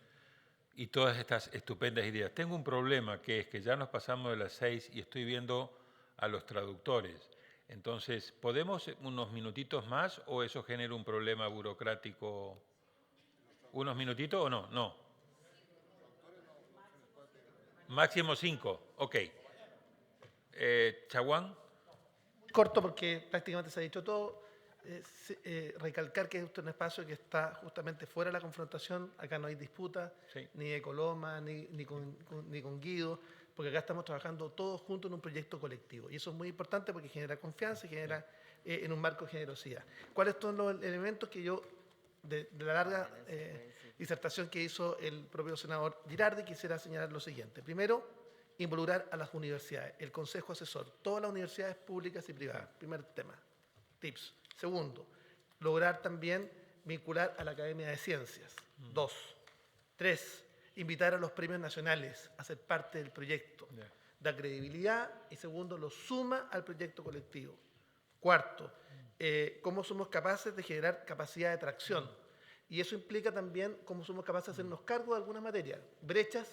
[SPEAKER 1] y todas estas estupendas ideas. Tengo un problema, que es que ya nos pasamos de las 6 y estoy viendo a los traductores. Entonces, ¿podemos unos minutitos más o eso genera un problema burocrático? ¿Unos minutitos o no? No. Máximo 5. Ok. Chaguán.
[SPEAKER 17] Corto porque prácticamente se ha dicho todo. Recalcar que este es un espacio que está justamente fuera de la confrontación. Acá no hay disputa, sí, ni de Coloma, ni con Guido, porque acá estamos trabajando todos juntos en un proyecto colectivo. Y eso es muy importante porque genera confianza y genera en un marco de generosidad. ¿Cuáles son los elementos que yo, de la larga disertación que hizo el propio senador Girardi, quisiera señalar lo siguiente? Primero, involucrar a las universidades, el consejo asesor, todas las universidades públicas y privadas. Primer tema, tips. Segundo, lograr también vincular a la Academia de Ciencias. 2. 3. Invitar a los premios nacionales a ser parte del proyecto. Da credibilidad y segundo, lo suma al proyecto colectivo. Cuarto, cómo somos capaces de generar capacidad de tracción. Y eso implica también cómo somos capaces de hacernos cargo de algunas materias, brechas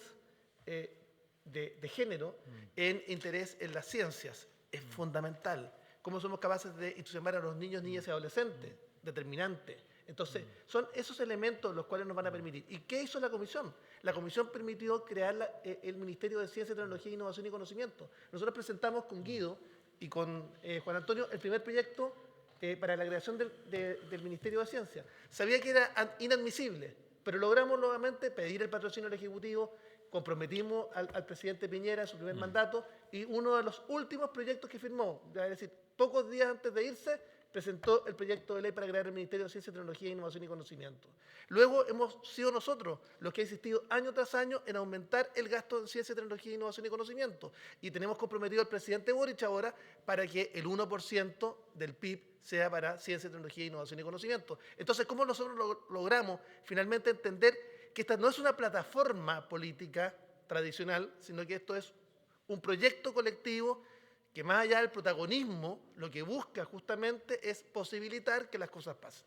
[SPEAKER 17] de género en interés en las ciencias. Es fundamental. Cómo somos capaces de entusiasmar a los niños, niñas y adolescentes, determinante. Entonces, son esos elementos los cuales nos van a permitir. ¿Y qué hizo la Comisión? La Comisión permitió crear el Ministerio de Ciencia, Tecnología, Innovación y Conocimiento. Nosotros presentamos con Guido y con Juan Antonio el primer proyecto para la creación del Ministerio de Ciencia. Sabía que era inadmisible, pero logramos nuevamente pedir el patrocinio del Ejecutivo, comprometimos al presidente Piñera en su primer mandato y uno de los últimos proyectos que firmó, es decir, pocos días antes de irse, presentó el proyecto de ley para crear el Ministerio de Ciencia, Tecnología, Innovación y Conocimiento. Luego hemos sido nosotros los que han insistido año tras año en aumentar el gasto en Ciencia, Tecnología, Innovación y Conocimiento. Y tenemos comprometido al presidente Boric ahora para que el 1% del PIB sea para Ciencia, Tecnología, Innovación y Conocimiento. Entonces, ¿cómo nosotros logramos finalmente entender que esta no es una plataforma política tradicional, sino que esto es un proyecto colectivo que más allá del protagonismo, lo que busca justamente es posibilitar que las cosas pasen.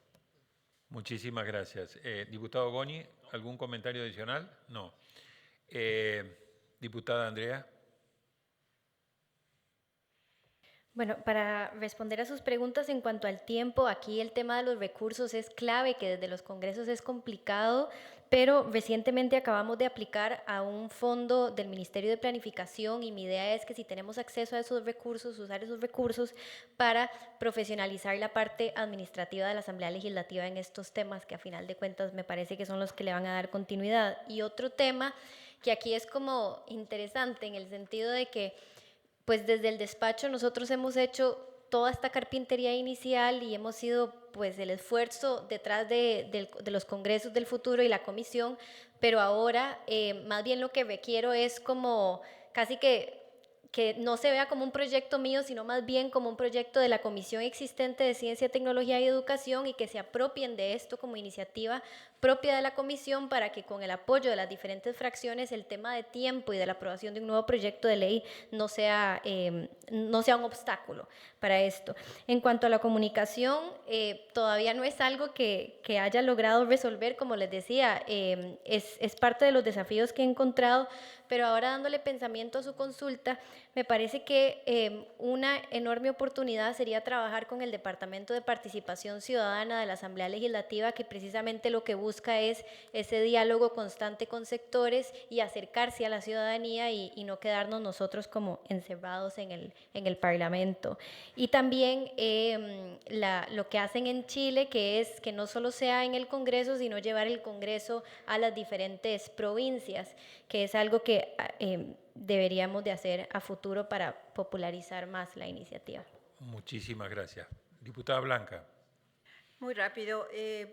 [SPEAKER 1] Muchísimas gracias. Diputado Goni, ¿algún comentario adicional? No. Diputada Andrea.
[SPEAKER 14] Bueno, para responder a sus preguntas en cuanto al tiempo, aquí el tema de los recursos es clave, que desde los congresos es complicado, pero recientemente acabamos de aplicar a un fondo del Ministerio de Planificación y mi idea es que si tenemos acceso a esos recursos, usar esos recursos para profesionalizar la parte administrativa de la Asamblea Legislativa en estos temas que a final de cuentas me parece que son los que le van a dar continuidad. Y otro tema que aquí es como interesante en el sentido de que pues desde el despacho nosotros hemos hecho toda esta carpintería inicial y hemos sido pues el esfuerzo detrás de los congresos del futuro y la comisión, pero ahora más bien lo que requiero es como casi que no se vea como un proyecto mío, sino más bien como un proyecto de la Comisión Existente de Ciencia, Tecnología y Educación y que se apropien de esto como iniciativa propia de la Comisión para que con el apoyo de las diferentes fracciones el tema de tiempo y de la aprobación de un nuevo proyecto de ley no sea un obstáculo para esto. En cuanto a la comunicación, todavía no es algo que haya logrado resolver, como les decía, es parte de los desafíos que he encontrado, pero ahora dándole pensamiento a su consulta, me parece que una enorme oportunidad sería trabajar con el Departamento de Participación Ciudadana de la Asamblea Legislativa, que precisamente lo que busca es ese diálogo constante con sectores y acercarse a la ciudadanía y no quedarnos nosotros como encerrados en el Parlamento. Y también lo que hacen en Chile, que es que no solo sea en el Congreso, sino llevar el Congreso a las diferentes provincias, que es algo que deberíamos de hacer a futuro para popularizar más la iniciativa.
[SPEAKER 1] Muchísimas gracias. Diputada Blanca.
[SPEAKER 15] Muy rápido.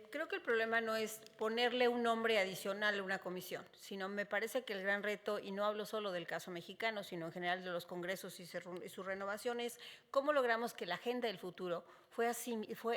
[SPEAKER 15] Creo que el problema no es ponerle un nombre adicional a una comisión, sino me parece que el gran reto, y no hablo solo del caso mexicano, sino en general de los congresos y su renovación, es cómo logramos que la agenda del futuro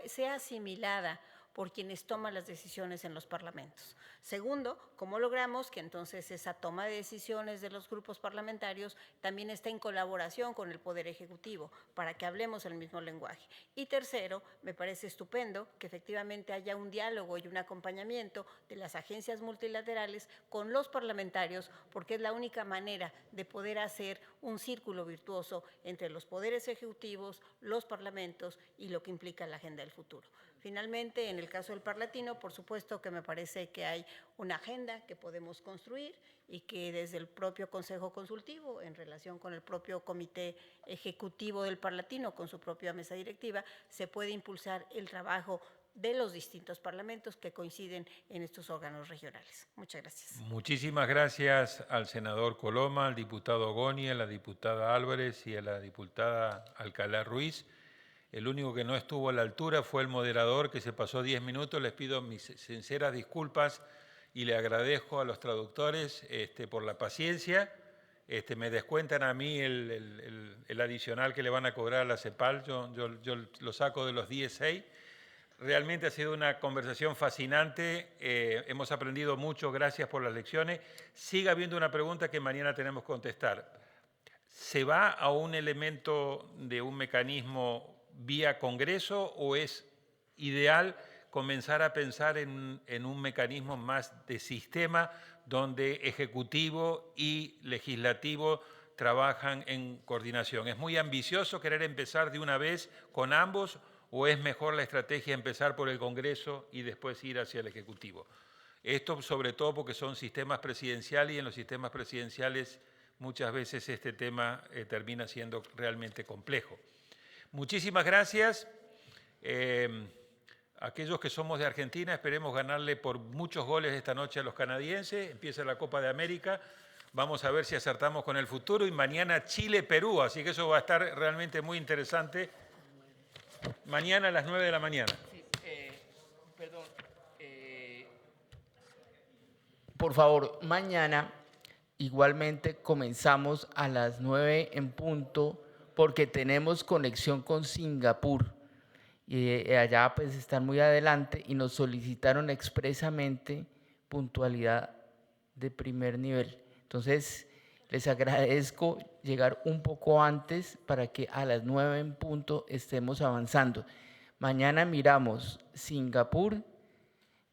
[SPEAKER 15] sea asimilada por quienes toman las decisiones en los parlamentos. Segundo, ¿cómo logramos que entonces esa toma de decisiones de los grupos parlamentarios también esté en colaboración con el Poder Ejecutivo para que hablemos el mismo lenguaje? Y tercero, me parece estupendo que efectivamente haya un diálogo y un acompañamiento de las agencias multilaterales con los parlamentarios, porque es la única manera de poder hacer un círculo virtuoso entre los poderes ejecutivos, los parlamentos y lo que implica la agenda del futuro. Finalmente, en el caso del Parlatino, por supuesto que me parece que hay una agenda que podemos construir y que desde el propio Consejo Consultivo, en relación con el propio Comité Ejecutivo del Parlatino, con su propia mesa directiva, se puede impulsar el trabajo de los distintos parlamentos que coinciden en estos órganos regionales. Muchas gracias.
[SPEAKER 1] Muchísimas gracias al senador Coloma, al diputado Goni, a la diputada Álvarez y a la diputada Alcalá Ruiz. El único que no estuvo a la altura fue el moderador, que se pasó 10 minutos. Les pido mis sinceras disculpas y le agradezco a los traductores por la paciencia. Me descuentan a mí el adicional que le van a cobrar a la CEPAL. Yo lo saco de los 10.6. Realmente ha sido una conversación fascinante. Hemos aprendido mucho. Gracias por las lecciones. Sigue habiendo una pregunta que mañana tenemos que contestar. ¿Se va a un elemento de un mecanismo vía Congreso o es ideal comenzar a pensar en un mecanismo más de sistema donde Ejecutivo y Legislativo trabajan en coordinación? ¿Es muy ambicioso querer empezar de una vez con ambos o es mejor la estrategia empezar por el Congreso y después ir hacia el Ejecutivo? Esto sobre todo porque son sistemas presidenciales y en los sistemas presidenciales muchas veces este tema termina siendo realmente complejo. Muchísimas gracias. Aquellos que somos de Argentina, esperemos ganarle por muchos goles esta noche a los canadienses. Empieza la Copa de América. Vamos a ver si acertamos con el futuro. Y mañana Chile-Perú, así que eso va a estar realmente muy interesante. Mañana a las 9 de la mañana.
[SPEAKER 18] Sí, perdón. Por favor, mañana igualmente comenzamos a las 9 en punto, porque tenemos conexión con Singapur y allá pues están muy adelante y nos solicitaron expresamente puntualidad de primer nivel. Entonces, les agradezco llegar un poco antes para que a las 9 en punto estemos avanzando. Mañana miramos Singapur,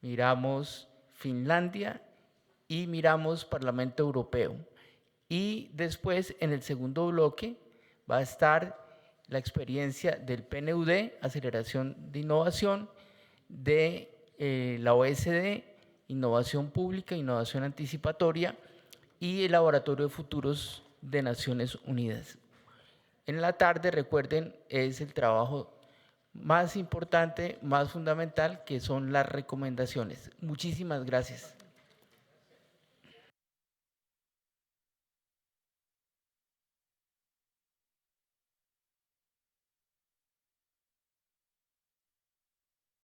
[SPEAKER 18] miramos Finlandia y miramos Parlamento Europeo. Y después, en el segundo bloque, va a estar la experiencia del PNUD, Aceleración de Innovación, de la OSD, Innovación Pública, Innovación Anticipatoria, y el Laboratorio de Futuros de Naciones Unidas. En la tarde, recuerden, es el trabajo más importante, más fundamental, que son las recomendaciones. Muchísimas gracias.